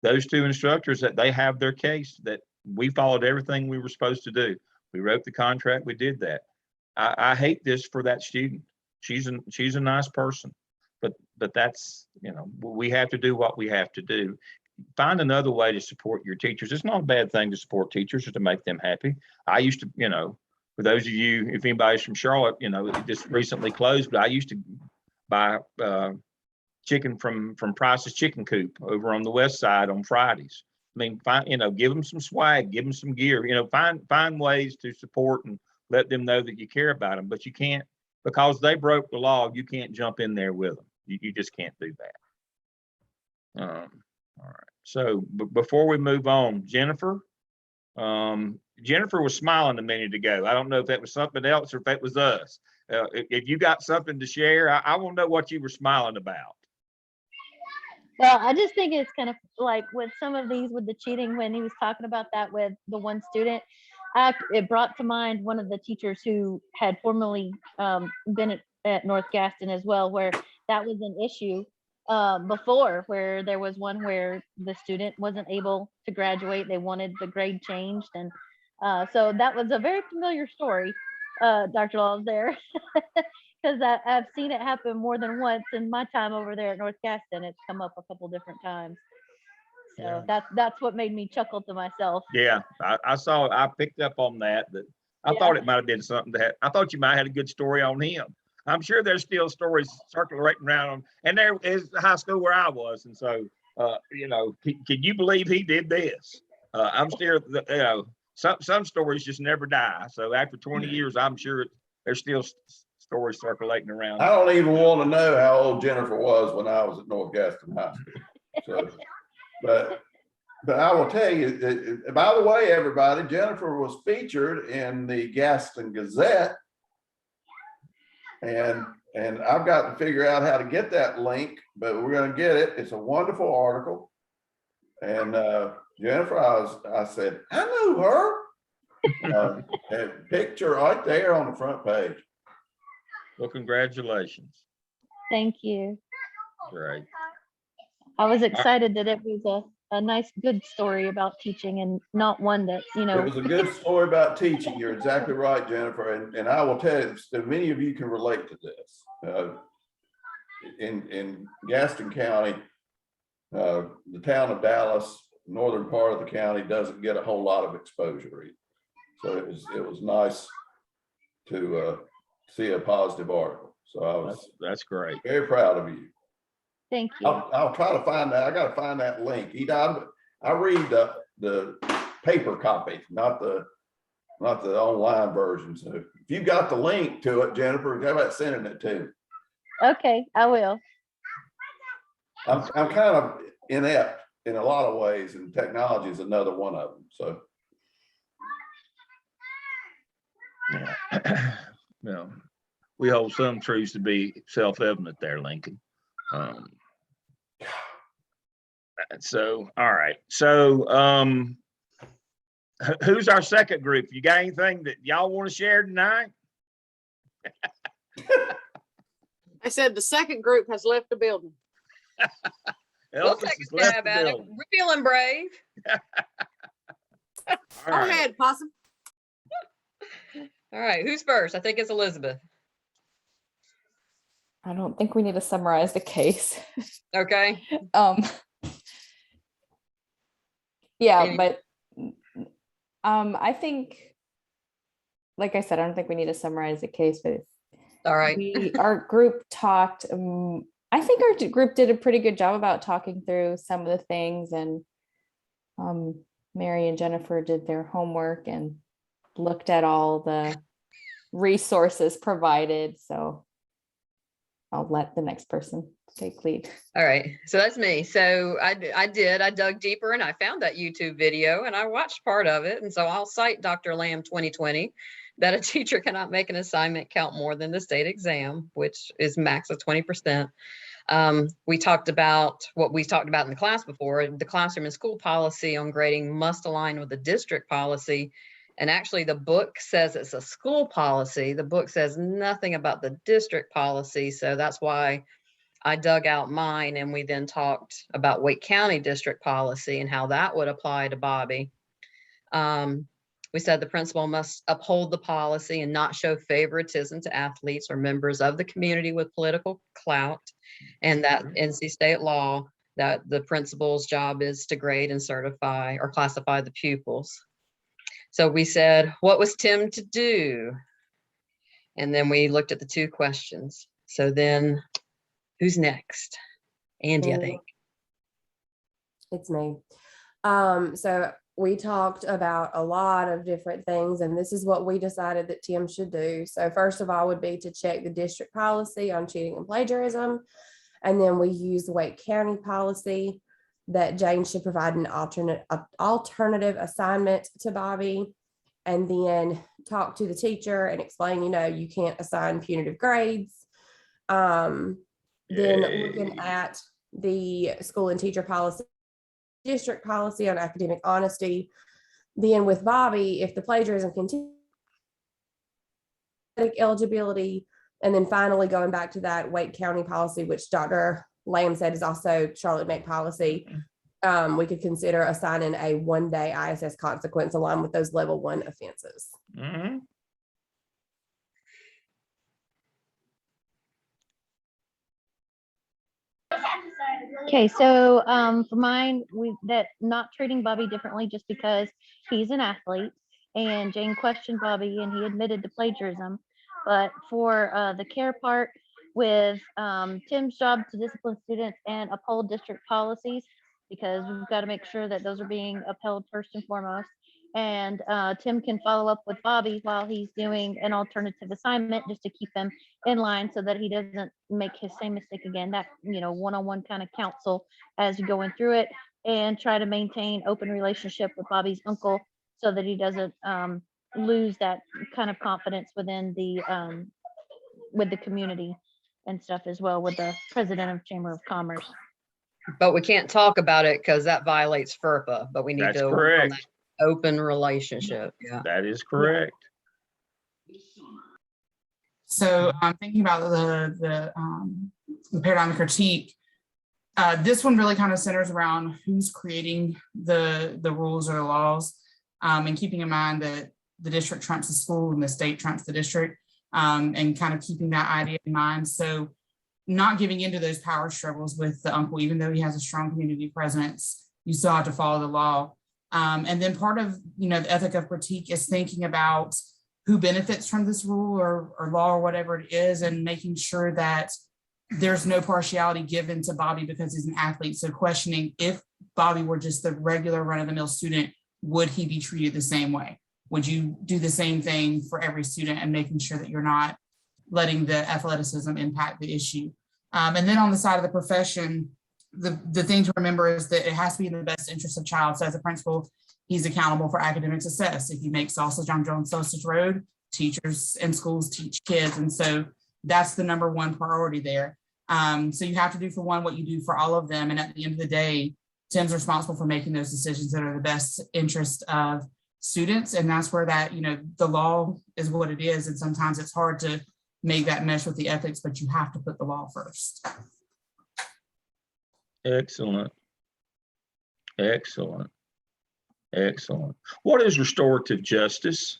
Those two instructors, that they have their case, that we followed everything we were supposed to do. We wrote the contract, we did that. I hate this for that student. She's a nice person, but that's, you know, we have to do what we have to do. Find another way to support your teachers. It's not a bad thing to support teachers or to make them happy. I used to, you know, for those of you, if anybody's from Charlotte, you know, it just recently closed, but I used to buy chicken from Price's Chicken Coop over on the west side on Fridays. I mean, give them some swag, give them some gear, you know, find ways to support and let them know that you care about them. But you can't, because they broke the law, you can't jump in there with them. You just can't do that. All right. So before we move on, Jennifer was smiling a minute ago. I don't know if that was something else or if that was us. If you got something to share, I want to know what you were smiling about. Well, I just think it's kind of like with some of these with the cheating, when he was talking about that with the one student, it brought to mind one of the teachers who had formerly been at North Gaston as well, where that was an issue before, where there was one where the student wasn't able to graduate. They wanted the grade changed. And so that was a very familiar story, Dr. Laws there, because I've seen it happen more than once in my time over there at North Gaston. It's come up a couple different times. So Yeah. that's what made me chuckle to myself. Yeah, I picked up on that. I thought it might have been something that I thought you might have had a good story on him. I'm sure there's still stories circulating around him. And there is the high school where I was. And so, you know, can you believe he did this? I'm still, you know, some stories just never die. So after 20 years, I'm sure there's still stories circulating around. I don't even want to know how old Jennifer was when I was at North Gaston High School. So, but I will tell you, by the way, everybody, Jennifer was featured in the Gaston Gazette. And I've got to figure out how to get that link, but we're going to get it. It's a wonderful article. And Jennifer, I said, I know her. And picture right there on the front page. Well, congratulations. Thank you. Great. I was excited that it was a nice, good story about teaching and not one that, you It know, was a good story about teaching. You're exactly right, Jennifer. And I will tell you that many of you can relate to this. In Gaston County, the town of Dallas, northern part of the county, doesn't get a whole lot of exposure either. So it was nice to see a positive article. So I was That's great. very proud of you. thank you. I'll try to find that. I got to find that link. I read the paper copy, not the online version. So if you got the link to it, Jennifer, how about sending it to me? Okay, I will. I'm kind of inept in a lot of ways, and technology is another one of them. So Yeah. Well, we hold some truths to be self-evident there, Lincoln. So, all right. So, who's our second group? You got anything that y'all want to share tonight? I said the second group has left the building. We'll Elvis take has a left stab the at it. building. We're feeling brave. All Go right. ahead, Possum. All right, who's first? I think it's Elizabeth. I don't think we need to summarize the case. Okay. Yeah, Any- but I think, like I said, I don't think we need to summarize the case, but All right. our group talked, I think our group did a pretty good job about talking through some of the things, and Mary and Jennifer did their homework and looked at all the resources provided. So I'll let the next person take lead. All right, so that's me. So I dug deeper and I found that YouTube video and I watched part of it. And so I'll cite Dr. Lamb 2020, that a teacher cannot make an assignment count more than the state exam, which is max of 20%. We talked about what we talked about in the class before. The classroom and school policy on grading must align with the district policy. And actually the book says it's a school policy. The book says nothing about the district policy. So that's why I dug out mine, and we then talked about Wake County district policy and how that would apply to Bobby. We said the principal must uphold the policy and not show favoritism to athletes or members of the community with political clout, and that NC state law, that the principal's job is to grade and certify or classify the pupils. So we said, what was Tim to do? And then we looked at the two questions. So then who's next? Andy, I think. It's me. So we talked about a lot of different things, and this is what we decided that Tim should do. So first of all would be to check the district policy on cheating and plagiarism. And then we use the Wake County policy that Jane should provide an alternative assignment to Bobby, and then talk to the teacher and explain, you can't assign punitive grades. Then looking at the school and teacher policy, district policy on academic honesty. Then with Bobby, if the plagiarism continues, eligibility, and then finally going back to that Wake County policy, which Dr. Lamb said is also Charlotte Meck policy. We could consider assigning a one-day ISS consequence along with those level 1 offenses. Mm-hmm. Okay, so for mine, that not treating Bobby differently just because he's an athlete, and Jane questioned Bobby and he admitted to plagiarism. But for the care part, with Tim's job to discipline students and uphold district policies, because we've got to make sure that those are being upheld first and foremost. And Tim can follow up with Bobby while he's doing an alternative assignment just to keep them in line so that he doesn't make his same mistake again. That, one-on-one kind of counsel as you're going through it, and try to maintain open relationship with Bobby's uncle so that he doesn't lose that kind of confidence within the with the community and stuff as well, with the president of Chamber of Commerce. But we can't talk about it because that violates FERPA, but we need That's to work on correct. open relationship. Yeah. That is correct. So I'm thinking about the paradigm critique. This one really kind of centers around who's creating the rules or the laws, and keeping in mind that the district trumps the school and the state trumps the district, and kind of keeping that idea in mind. So not giving into those power struggles with the uncle, even though he has a strong community presence, you still have to follow the law. And then part of, the ethic of critique is thinking about who benefits from this rule or law or whatever it is, and making sure that there's no partiality given to Bobby because he's an athlete. So questioning, if Bobby were just the regular run-of-the-mill student, would he be treated the same way? Would you do the same thing for every student, and making sure that you're not letting the athleticism impact the issue? And then on the side of the profession, the thing to remember is that it has to be in the best interest of child. So as a principal, he's accountable for academic success. If you make sausage on Jones Sausage Road, teachers and schools teach kids. And so that's the number one priority there. So you have to do for one what you do for all of them. And at the end of the day, Tim's responsible for making those decisions that are the best interest of students. And that's where that, the law is what it is. And sometimes it's hard to make that mesh with the ethics, but you have to put the law first. Excellent. Excellent. Excellent. What is restorative justice?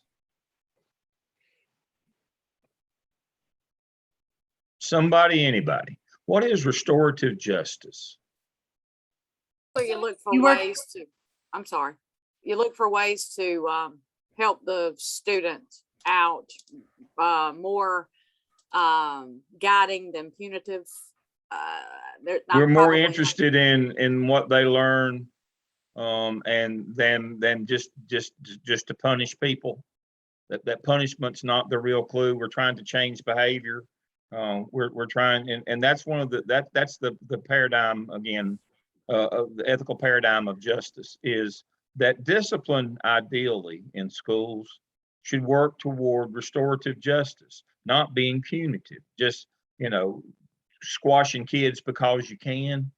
Somebody, anybody. What is restorative justice? So you look for You work- ways to, I'm sorry, you look for ways to help the student out, more guiding than punitive. We're more interested in what they learn, and than just to punish people. That punishment's not the real clue. We're trying to change behavior. We're trying, and that's one of that's the paradigm again, of the ethical paradigm of justice, is that discipline ideally in schools should work toward restorative justice, not being punitive, just, squashing kids because you can.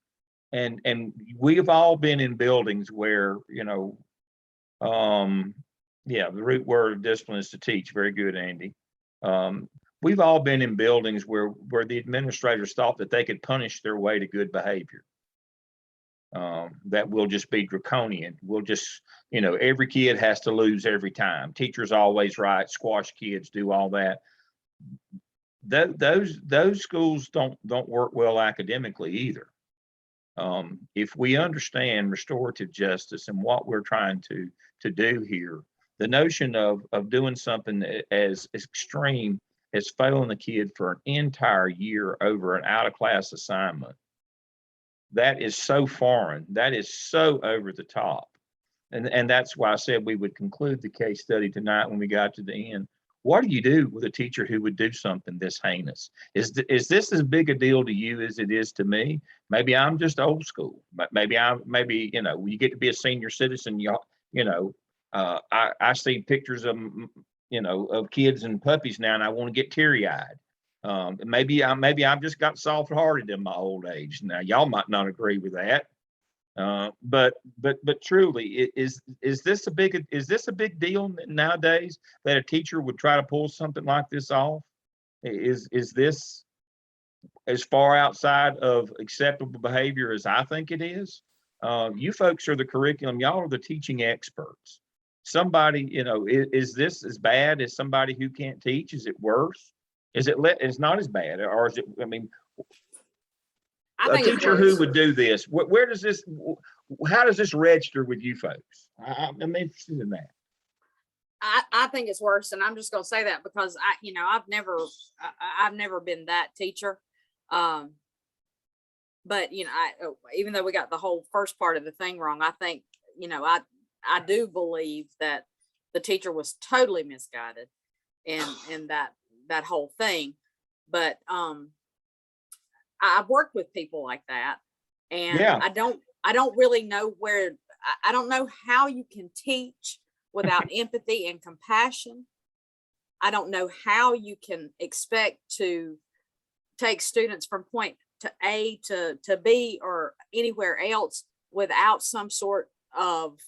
And we've all been in buildings where, the root word of discipline is to teach. Very good, Andy. We've all been in buildings where the administrators thought that they could punish their way to good behavior. That will just be draconian. We'll just, every kid has to lose every time. Teachers always right, squash kids, do all that. Those schools don't work well academically either. If we understand restorative justice and what we're trying to do here, the notion of doing something as extreme as failing the kid for an entire year over an out-of-class assignment, that is so foreign. That is so over the top. And that's why I said we would conclude the case study tonight when we got to the end. What do you do with a teacher who would do something this heinous? Is this as big a deal to you as it is to me? Maybe I'm just old school. Maybe you get to be a senior citizen. I see pictures of of kids and puppies now, and I want to get teary eyed. Maybe I've just got soft hearted in my old age. Now y'all might not agree with that. But truly, is this a big deal nowadays that a teacher would try to pull something like this off? Is this as far outside of acceptable behavior as I think it is? You folks are the curriculum. Y'all are the teaching experts. Somebody, is this as bad as somebody who can't teach? Is it worse? It's not as bad, or is it? I mean, a teacher who would do this, where does this, how does this register with you folks? I'm interested in that. I think it's worse, and I'm just gonna say that because I've never been that teacher. But even though we got the whole first part of the thing wrong, I think, I do believe that the teacher was totally misguided in that whole thing. But I've worked with people like that, and Yeah. I don't really know I don't know how you can teach without empathy and compassion. I don't know how you can expect to take students from point to A to B or anywhere else without some sort of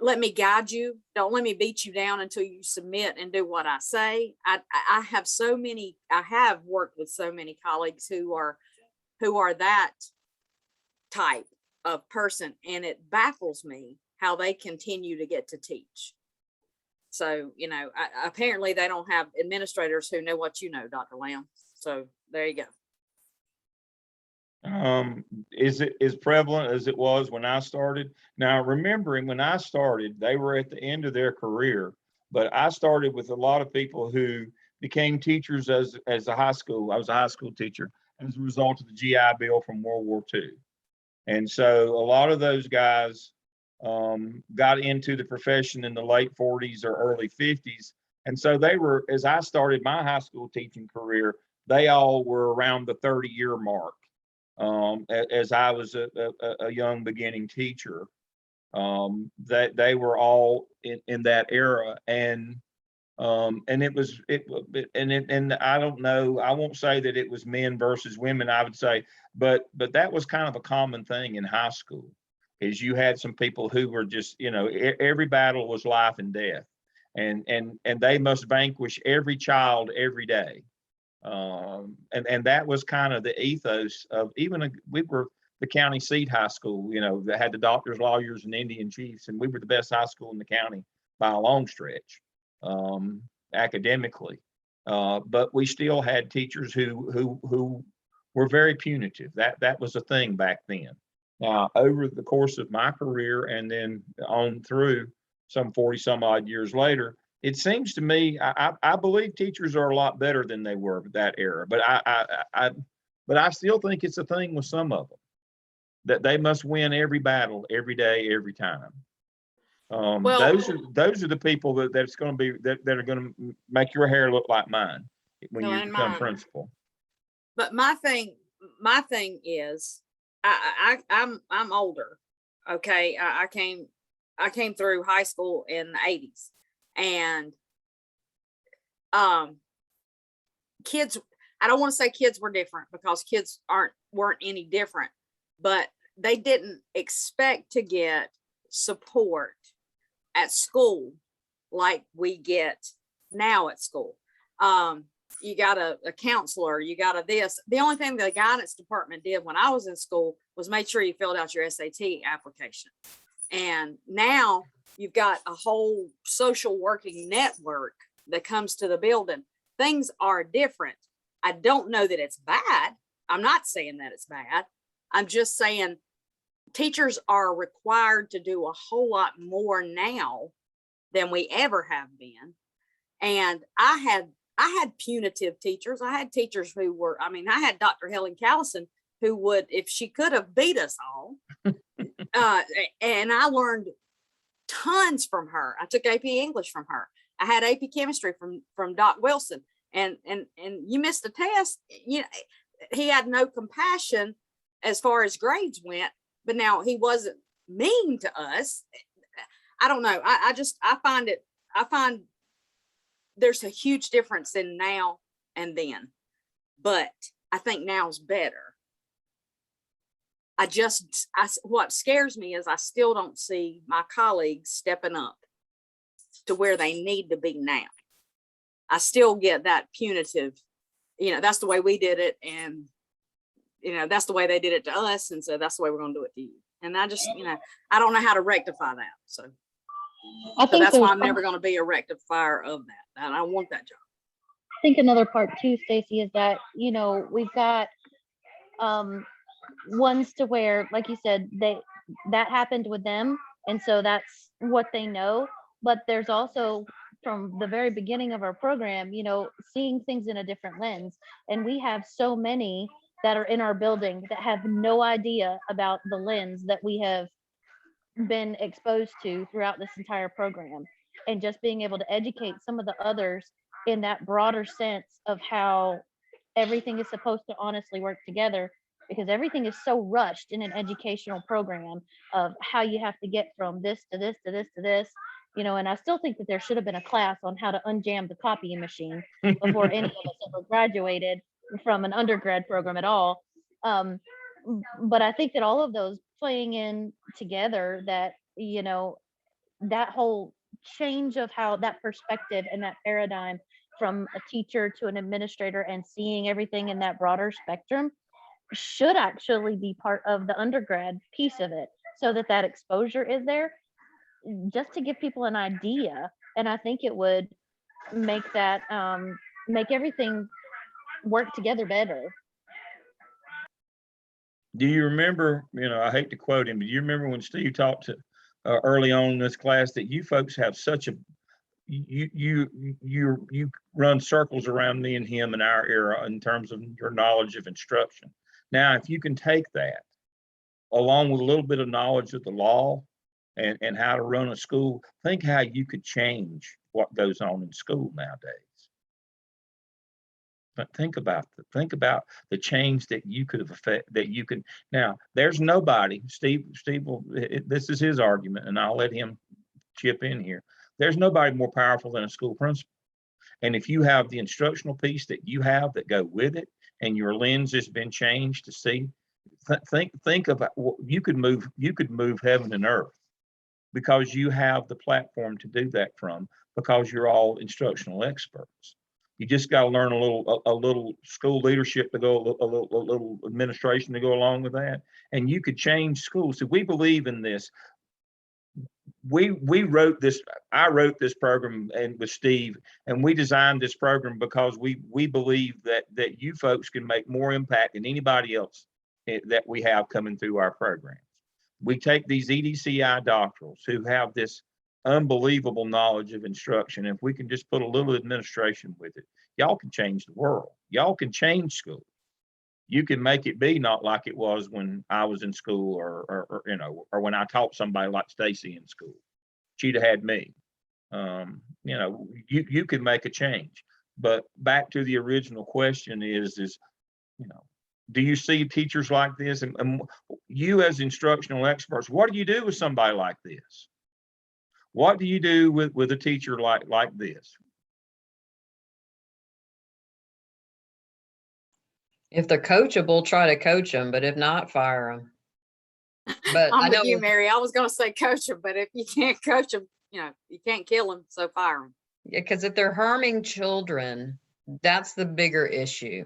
let me guide you. Don't let me beat you down until you submit and do what I say. I have worked with so many colleagues who are that type of person, and it baffles me how they continue to get to teach. So, apparently they don't have administrators who know what you know, Dr. Lamb. So there you go. Is it as prevalent as it was when I started? Now, remembering when I started, they were at the end of their career, but I started with a lot of people who became teachers as a high school. I was a high school teacher as a result of the GI Bill from World War II. And so a lot of those guys got into the profession in the late 40s or early 50s. And so they were, as I started my high school teaching career, they all were around the 30-year mark. As I was a young beginning teacher, that they were all in that era, and I don't know, I won't say that it was men versus women, I would say, but that was kind of a common thing in high school, is you had some people who were just, every battle was life and death, and they must vanquish every child every day. And that was kind of the ethos of we were the county seat high school, that had the doctors, lawyers, and Indian chiefs, and we were the best high school in the county by a long stretch, academically. But we still had teachers who were very punitive. That was a thing back then. Now, over the course of my career and then on through some 40 some odd years later, it seems to me, I believe teachers are a lot better than they were that era, but I still think it's a thing with some of them, that they must win every battle, every day, every time. Those are the people that's going to be that are going to make your hair look like mine when you become principal. But my thing is, I'm older. Okay, I came through high school in the 80s. And kids, I don't want to say kids were different, because kids weren't any different, but they didn't expect to get support at school like we get now at school. You got a counselor, you got a this. The only thing the guidance department did when I was in school was make sure you filled out your SAT application. And now you've got a whole social working network that comes to the building. Things are different. I don't know that it's bad. I'm not saying that it's bad. I'm just saying teachers are required to do a whole lot more now than we ever have been. And I had punitive teachers. I had teachers who were, I had Dr. Helen Callison, who would, if she could have beat us all. And I learned tons from her. I took AP English from her. I had AP Chemistry from Doc Wilson. And you missed a test, he had no compassion as far as grades went, but now he wasn't mean to us. I don't know. I find there's a huge difference in now and then, but I think now's better. What scares me is I still don't see my colleagues stepping up to where they need to be now. I still get that punitive, that's the way we did it. And, that's the way they did it to us. And so that's the way we're going to do it to you. And I just, I don't know how to rectify that. So that's why I'm never going to be a rectifier of that. And I want that job. I think another part too, Stacy, is that, we've got, ones to where, like you said, that happened with them, and so that's what they know. But there's also, from the very beginning of our program, seeing things in a different lens, and we have so many that are in our building that have no idea about the lens that we have been exposed to throughout this entire program, and just being able to educate some of the others in that broader sense of how everything is supposed to honestly work together, because everything is so rushed in an educational program of how you have to get from this to this to this to this, and I still think that there should have been a class on how to unjam the copying machine before any of us ever graduated from an undergrad program at all. But I think that all of those playing in together, that, that whole change of how that perspective and that paradigm from a teacher to an administrator and seeing everything in that broader spectrum should actually be part of the undergrad piece of it, so that that exposure is there, just to give people an idea. And I think it would make that make everything work together better. Do you remember, I hate to quote him, but do you remember when Steve talked to early on in this class that you folks have such a, you run circles around me and him in our era in terms of your knowledge of instruction. Now, if you can take that along with a little bit of knowledge of the law and how to run a school, think how you could change what goes on in school nowadays. But think about the change that you could have that you can. Now, there's nobody, Steve will, this is his argument, and I'll let him chip in here. There's nobody more powerful than a school principal. And if you have the instructional piece that you have that go with it, and your lens has been changed to see, think about what you could move heaven and earth, because you have the platform to do that from, because you're all instructional experts. You just got to learn a little school leadership to go, a little administration to go along with that, and you could change schools. So we believe in this. We wrote this. I wrote this program and with Steve, and we designed this program because we believe that you folks can make more impact than anybody else that we have coming through our programs. We take these EDCI doctorals who have this unbelievable knowledge of instruction. If we can just put a little administration with it, y'all can change the world. Y'all can change school. You can make it be not like it was when I was in school, or when I taught somebody like Stacy in school. She'd have had me. You can make a change. But back to the original question is do you see teachers like this? And you as instructional experts, what do you do with somebody like this? What do you do with a teacher like this? If they're coachable, try to coach them, but if not, fire them. But I'm I know with you, Mary. I was going to say coach them, but if you can't coach them, you can't kill them, so fire them. Yeah, because if they're harming children, that's the bigger issue.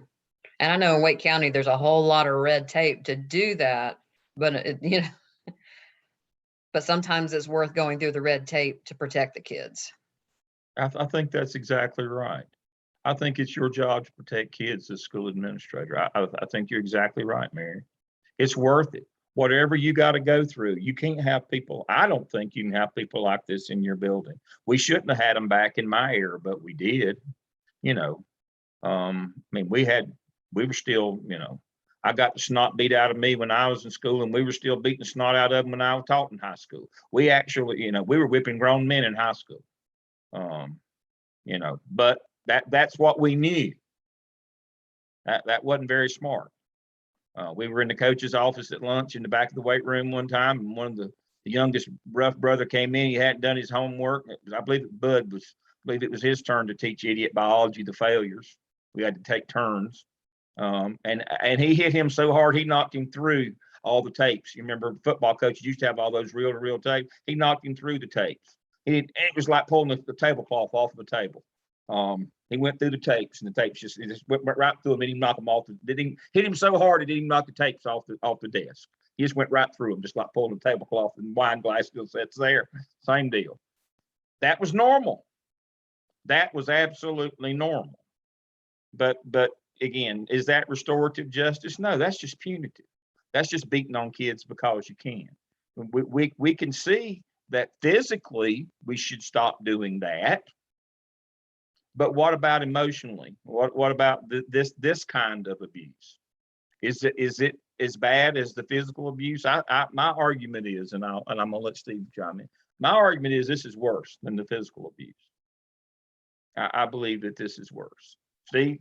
And I know in Wake County, there's a whole lot of red tape to do that, but but sometimes it's worth going through the red tape to protect the kids. I think that's exactly right. I think it's your job to protect kids as school administrator. I think you're exactly right, Mary. It's worth it. Whatever you got to go through, you can't have people. I don't think you can have people like this in your building. We shouldn't have had them back in my era, but we did. We were still, I got the snot beat out of me when I was in school, and we were still beating the snot out of them when I was taught in high school. We actually, we were whipping grown men in high school. But that's what we knew. That wasn't very smart. We were in the coach's office at lunch in the back of the weight room one time, and one of the youngest rough brother came in. He hadn't done his homework. I believe it was his turn to teach idiot biology, the failures. We had to take turns. And he hit him so hard, he knocked him through all the tapes. You remember football coaches used to have all those reel-to-reel tapes. He knocked him through the tapes. It was like pulling the tablecloth off of the table. He went through the tapes, and the tapes just went right through him. He didn't knock them off. Didn't hit him so hard, it didn't even knock the tapes off the desk. He just went right through them, just like pulling the tablecloth, and wine glass still sits there. Same deal. That was normal. That was absolutely normal. But again, is that restorative justice? No, that's just punitive. That's just beating on kids because you can. We can see that physically we should stop doing that. But what about emotionally? What about this kind of abuse? Is it as bad as the physical abuse? My argument is, and I'm gonna let Steve chime in. My argument is this is worse than the physical abuse. I believe that this is worse. Steve?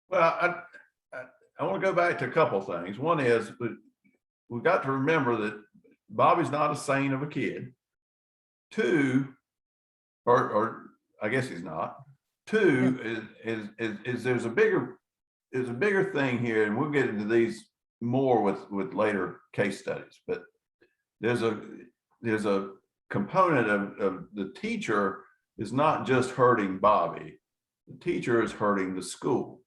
Well, I want to go back to a couple of things. One is we've got to remember that Bobby's not a saint of a kid. Two, or I guess he's not. Two is there's a bigger thing here, and we'll get into these more with later case studies. But there's a component of the teacher is not just hurting Bobby. The teacher is hurting the school.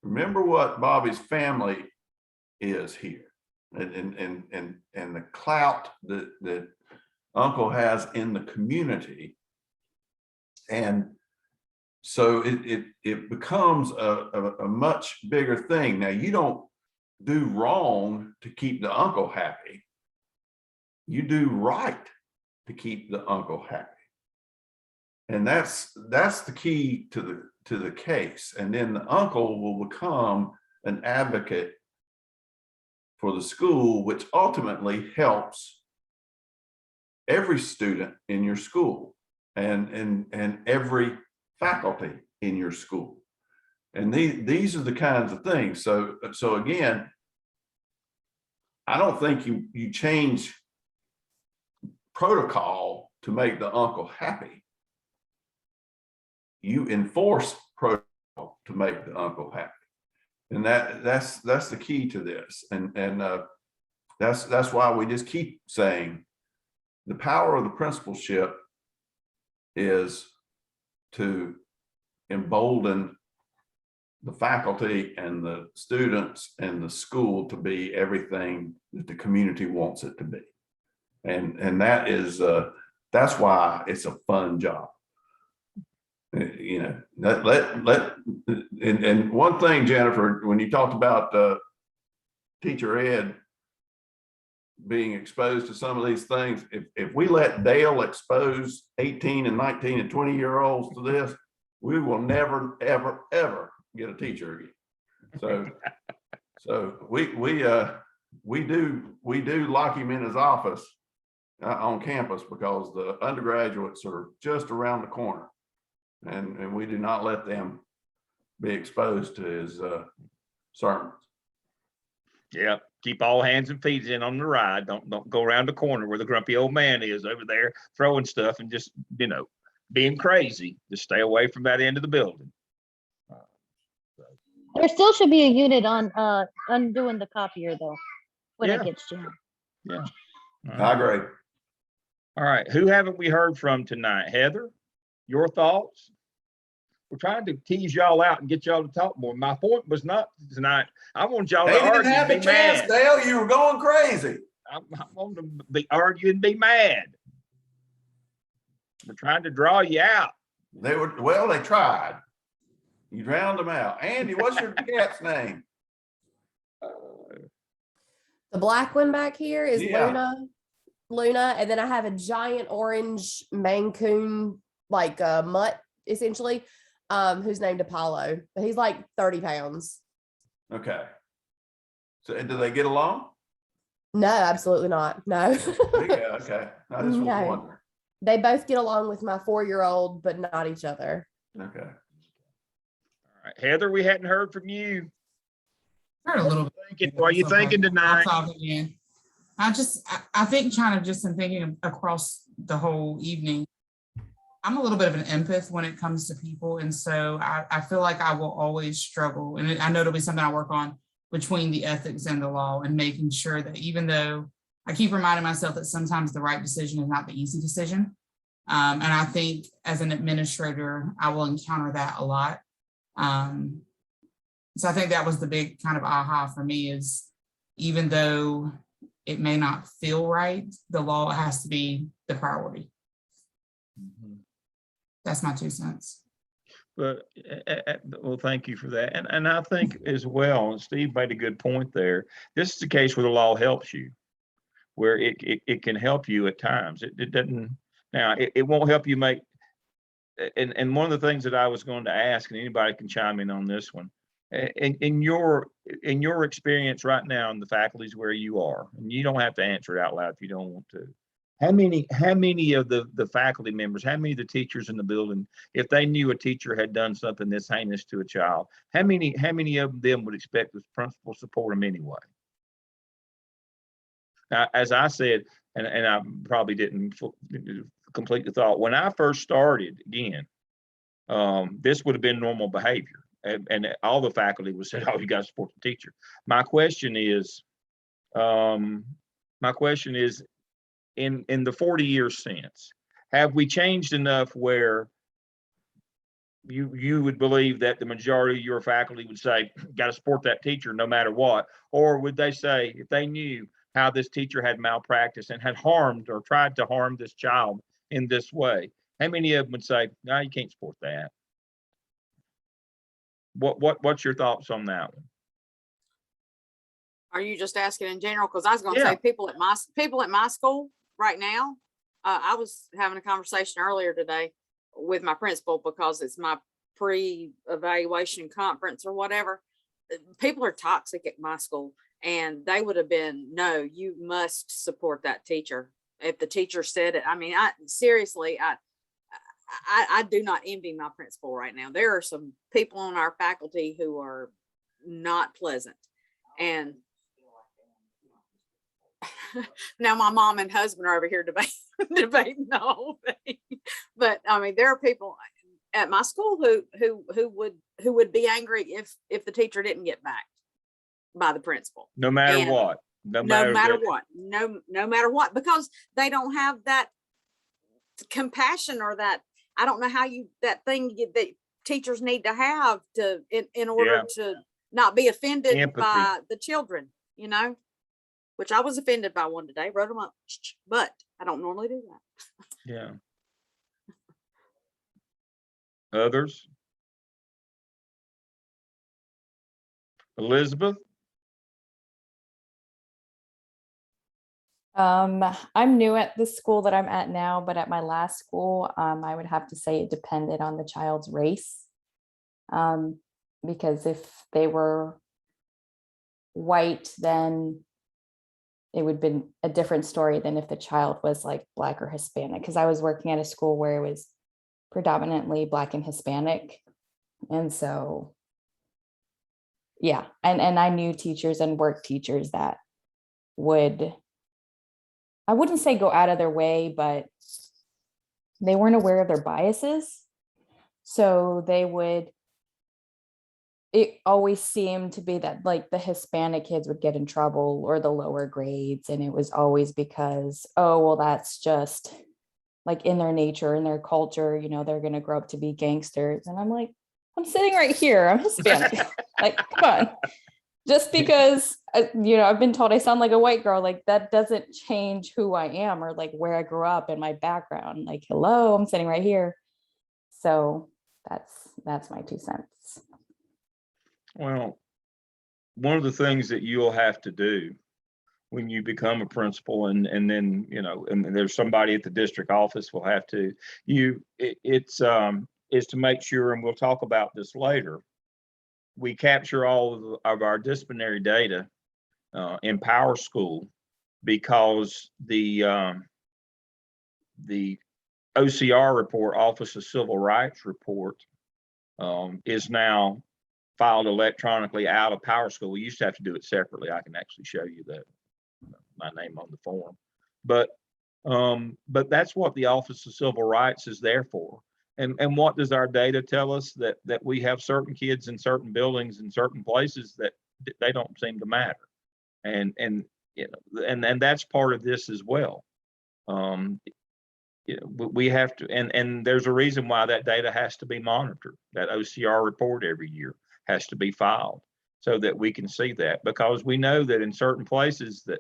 Remember what Bobby's family is here, and the clout that Uncle has in the community. And so it becomes a much bigger thing. Now, you don't do wrong to keep the uncle happy. You do right to keep the uncle happy. And that's the key to the case. And then the uncle will become an advocate for the school, which ultimately helps every student in your school and every faculty in your school. And these are the kinds of things. So again, I don't think you change protocol to make the uncle happy. You enforce protocol to make the uncle happy. And that's the key to this. And that's why we just keep saying the power of the principalship is to embolden the faculty and the students and the school to be everything that the community wants it to be. And that is that's why it's a fun job. You know, and one thing, Jennifer, when you talked about teacher ed being exposed to some of these things, if we let Dale expose 18 and 19 and 20-year-olds to this, we will never, ever, ever get a teacher again. So we do lock him in his office on campus because the undergraduates are just around the corner, and we do not let them be exposed to his sermons. Yeah, keep all hands and feet in on the ride. Don't go around the corner where the grumpy old man is over there throwing stuff and just, you know, being crazy. Just stay away from that end of the building. There still should be a unit on undoing the copier though, when Yeah. it gets jammed. Yeah. I agree. All right. Who haven't we heard from tonight? Heather, your thoughts? We're trying to tease y'all out and get y'all to talk more. My point was not tonight. I want y'all They to didn't argue have and the be chance, mad. Dale. You were going crazy. I want to be argue and be mad. We're trying to draw you out. They tried. You drowned them out. Andy, what's your cat's name? The black one back here is Yeah. Luna, and then I have a giant orange Maine Coon, like a mutt, essentially, who's named Apollo, but he's like 30 pounds. Okay. So do they get along? No, absolutely not. No. Yeah, okay. I just was No. wondering. They both get along with my 4-year-old, but not each other. Okay. All right, Heather, we hadn't heard from you. Heard a little bit. What are you thinking tonight? I'll talk again. I think kind of just in thinking across the whole evening, I'm a little bit of an empath when it comes to people. And so I feel like I will always struggle. And I know it'll be something I work on between the ethics and the law, and making sure that even though I keep reminding myself that sometimes the right decision is not the easy decision. And I think as an administrator, I will encounter that a lot. So I think that was the big kind of aha for me, is even though it may not feel right, the law has to be the priority. That's my 2 cents. But well, thank you for that. And I think as well, and Steve made a good point there. This is the case where the law helps you, where it can help you at times. It doesn't. Now it won't help you make. And one of the things that I was going to ask, and anybody can chime in on this one, in your experience right now in the faculties where you are, and you don't have to answer it out loud if you don't want to. How many of the faculty members, how many of the teachers in the building, if they knew a teacher had done something this heinous to a child, how many of them would expect the principal to support them anyway? Now, as I said, and I probably didn't complete the thought, when I first started, again, this would have been normal behavior, and all the faculty would say, "Oh, you got to support the teacher." My question is, in the 40 years since, have we changed enough where you would believe that the majority of your faculty would say, got to support that teacher no matter what? Or would they say, if they knew how this teacher had malpracticed and had harmed or tried to harm this child in this way, how many of them would say, no, you can't support that? What's your thoughts on that one? Are you just asking in general? Because I was going to Yeah. say people at my school right now. I was having a conversation earlier today with my principal because it's my pre-evaluation conference or whatever. People are toxic at my school, and they would have been, no, you must support that teacher. If the teacher said it, I mean, I seriously, I do not envy my principal right now. There are some people on our faculty who are not pleasant. And now my mom and husband are over here debating the whole thing. But I mean, there are people at my school who would be angry if the teacher didn't get backed by the principal. No matter And what. no matter what, because they don't have that compassion or that, I don't know how that thing that teachers need to have to in order to not be offended Empathy. by the children, you know, which I was offended by one today, wrote them up, but I don't normally do that. Yeah. Others? Elizabeth? I'm new at the school that I'm at now, but at my last school, I would have to say it depended on the child's race. Because if they were white, then it would have been a different story than if the child was like Black or Hispanic. Because I was working at a school where it was predominantly Black and Hispanic. And so, yeah, and I knew teachers and work teachers that would, I wouldn't say go out of their way, but they weren't aware of their biases. So it always seemed to be that like the Hispanic kids would get in trouble or the lower grades. And it was always because, oh, well, that's just like in their nature, in their culture, you know, they're going to grow up to be gangsters. And I'm like, I'm sitting right here. I'm Hispanic. Like, come on. Just because, you know, I've been told I sound like a white girl, like that doesn't change who I am or like where I grew up and my background. Like, hello, I'm sitting right here. So that's my 2 cents. Well, one of the things that you'll have to do when you become a principal and then, you know, and there's somebody at the district office will have to, is to make sure, and we'll talk about this later, we capture all of our disciplinary data in Power School, because the OCR report, Office of Civil Rights report, is now filed electronically out of Power School. We used to have to do it separately. I can actually show you my name on the form, but that's what the Office of Civil Rights is there for. And what does our data tell us? That we have certain kids in certain buildings in certain places that they don't seem to matter, and you know, and that's part of this as well. You know, we have to, and there's a reason why that data has to be monitored. That OCR report every year has to be filed so that we can see that, because we know that in certain places that,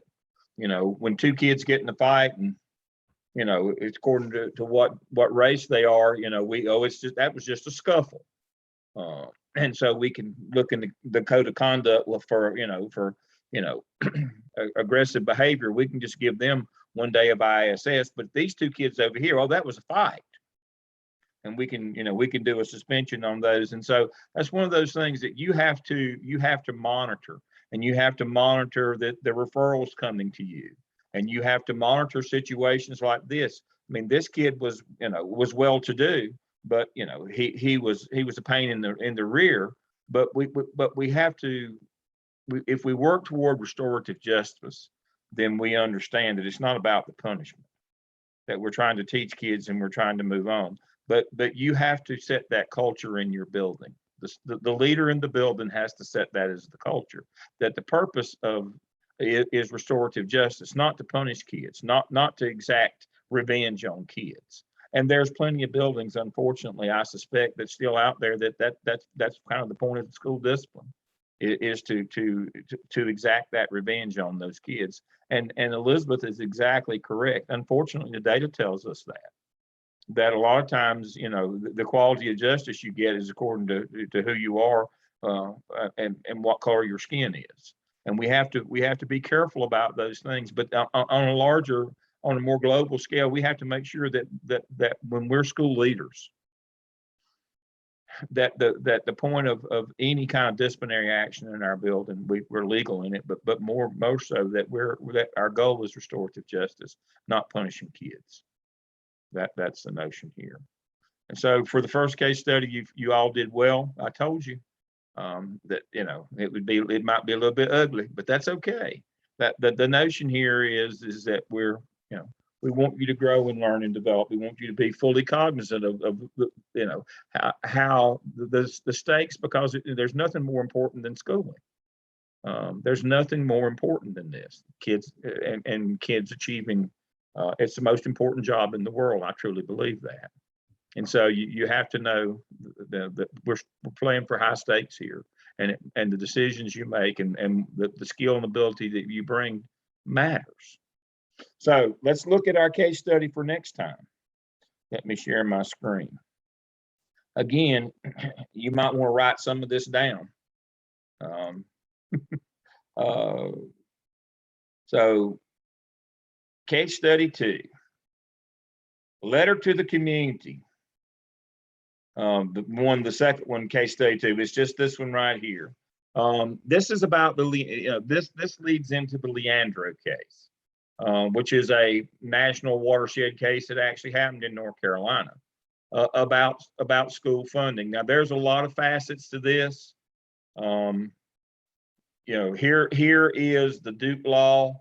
you know, when two kids get in a fight and, you know, it's according to what race they are, you know, that was just a scuffle. And so we can look in the code of conduct for aggressive behavior. We can just give them 1 day of ISS, but these two kids over here, oh, that was a fight. And we can do a suspension on those. And so that's one of those things that you have to monitor, and you have to monitor the referrals coming to you. And you have to monitor situations like this. I mean, this kid was well-to-do, but you know, he was a pain in the rear. But we have to, if we work toward restorative justice, then we understand that it's not about the punishment. That we're trying to teach kids and we're trying to move on. But you have to set that culture in your building. The leader in the building has to set that as the culture. That the purpose of is restorative justice, not to punish kids, not to exact revenge on kids. And there's plenty of buildings, unfortunately, I suspect, that's still out there that's kind of the point of school discipline, is to exact that revenge on those kids. And Elizabeth is exactly correct. Unfortunately, the data tells us that a lot of times, you know, the quality of justice you get is according to who you are and what color your skin is. And we have to be careful about those things. But on a more global scale, we have to make sure that when we're school leaders, that the point of any kind of disciplinary action in our building, we're legal in it, but more so that our goal is restorative justice, not punishing kids. That's the notion here. And so for the first case study, you all did well. I told you that, you know, it might be a little bit ugly, but that's okay. That the notion here is that we're, you know, we want you to grow and learn and develop. We want you to be fully cognizant of you know, how the stakes, because there's nothing more important than schooling. There's nothing more important than this. Kids and kids achieving, it's the most important job in the world. I truly believe that. And so you have to know that we're playing for high stakes here, and the decisions you make and the skill and ability that you bring matters. So let's look at our case study for next time. Let me share my screen. Again, you might want to write some of this down. So case study 2, letter to the community. The second one, case study 2, is just this one right here. This is about this leads into the Leandro case, which is a national watershed case that actually happened in North Carolina, about school funding. Now, there's a lot of facets to this. You know, here is the Duke law.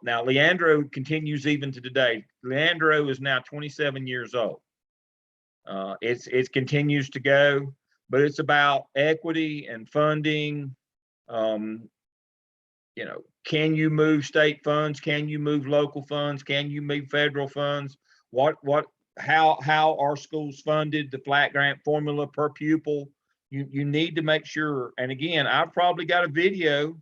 Now, Leandro continues even to today. Leandro is now 27 years old. It continues to go, but it's about equity and funding. You know, can you move state funds? Can you move local funds? Can you move federal funds? How are schools funded? The flat grant formula per pupil. You need to make sure. And again, I've probably got a video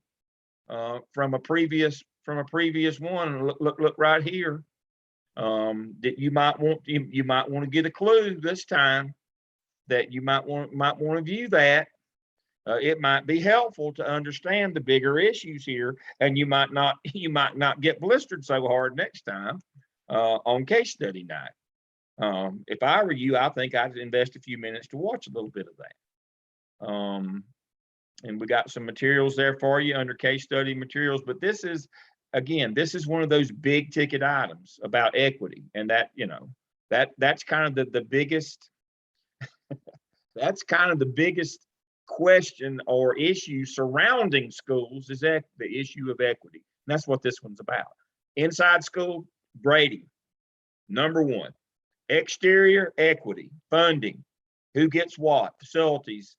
from a previous one. Look right here. That you might want to get a clue this time, that you might want to view that. It might be helpful to understand the bigger issues here, and you might not get blistered so hard next time on case study night. If I were you, I think I'd invest a few minutes to watch a little bit of that. And we got some materials there for you under case study materials, but this is, again, this is one of those big ticket items about equity, and that, you know, that's kind of the biggest that's kind of the biggest question or issue surrounding schools, is that the issue of equity. And that's what this one's about. Inside school grading, number 1. Exterior equity, funding, who gets what, facilities,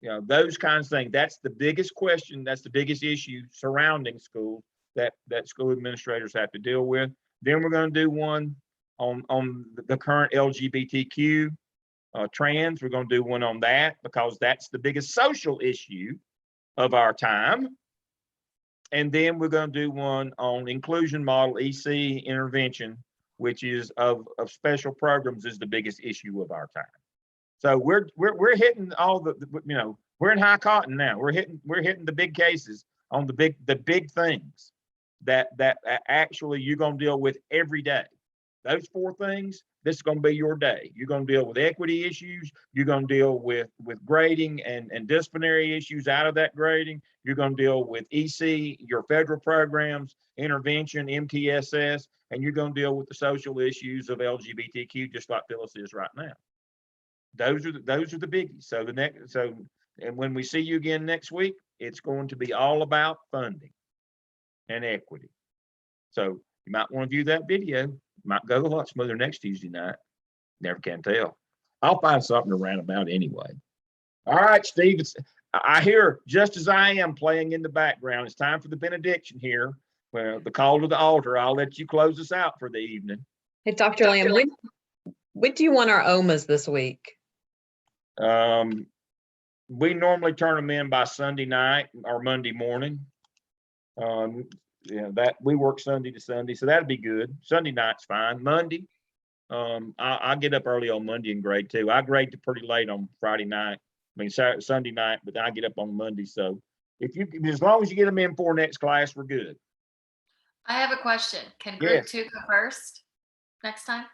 you know, those kinds of things. That's the biggest question. That's the biggest issue surrounding schools that school administrators have to deal with. Then we're going to do one on the current LGBTQ trans. We're going to do one on that, because that's the biggest social issue of our time. And then we're going to do one on inclusion model, EC intervention, which is of special programs, is the biggest issue of our time. So we're hitting all the, you know, we're in high cotton now. We're hitting the big cases on the big things that actually you're going to deal with every day. Those 4 things, this is going to be your day. You're going to deal with equity issues. You're going to deal with grading and disciplinary issues out of that grading. You're going to deal with EC, your federal programs, intervention, MTSS, and you're going to deal with the social issues of LGBTQ, just like Phyllis is right now. Those are the biggies. So and when we see you again next week, it's going to be all about funding and equity. So you might want to view that video. Might go a lot smoother next Tuesday night. Never can tell. I'll find something to rant about anyway. All right, Steve. I hear just as I am playing in the background. It's time for the benediction here. Well, the call to the altar. I'll let you close us out for the evening. Hey, Dr. Lamb, when do you want our OMAs this week? We normally turn them in by Sunday night or Monday morning. Yeah, that we work Sunday to Sunday, so that'd be good. Sunday night's fine. Monday, I get up early on Monday and grade too. I grade pretty late on Friday night. I mean Sunday night, but then I get up on Monday. So as long as you get them in for next class, we're good. I have a question. Can group Yes. 2 go first next time?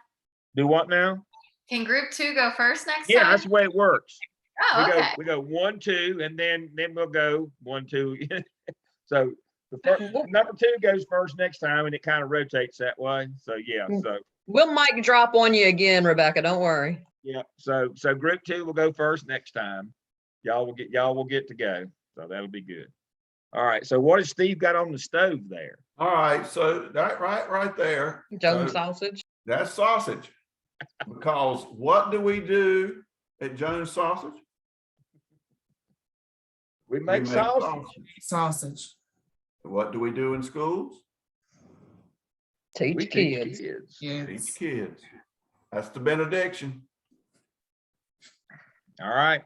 Do what now? Can group 2 go first next Yeah, time? that's the way it works. Oh, okay. We go 1, 2, and then we'll go 1, 2. So number 2 goes first next time, and it kind of rotates that way. So yeah, so We'll mic drop on you again, Rebecca. Don't worry. yeah, so group 2 will go first next time. Y'all will get to go. So that'll be good. All right. So what has Steve got on the stove there? All right, so that right there. Joan so sausage. That's sausage. Because what do we do at Jones Sausage? We make sausage. Sausage. What do we do in schools? Teach We kids. teach kids. Yes. Teach kids. That's the benediction. All right.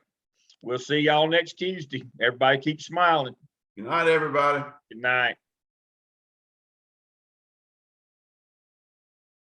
We'll see y'all next Tuesday. Everybody keep smiling. Good night, everybody. Good night.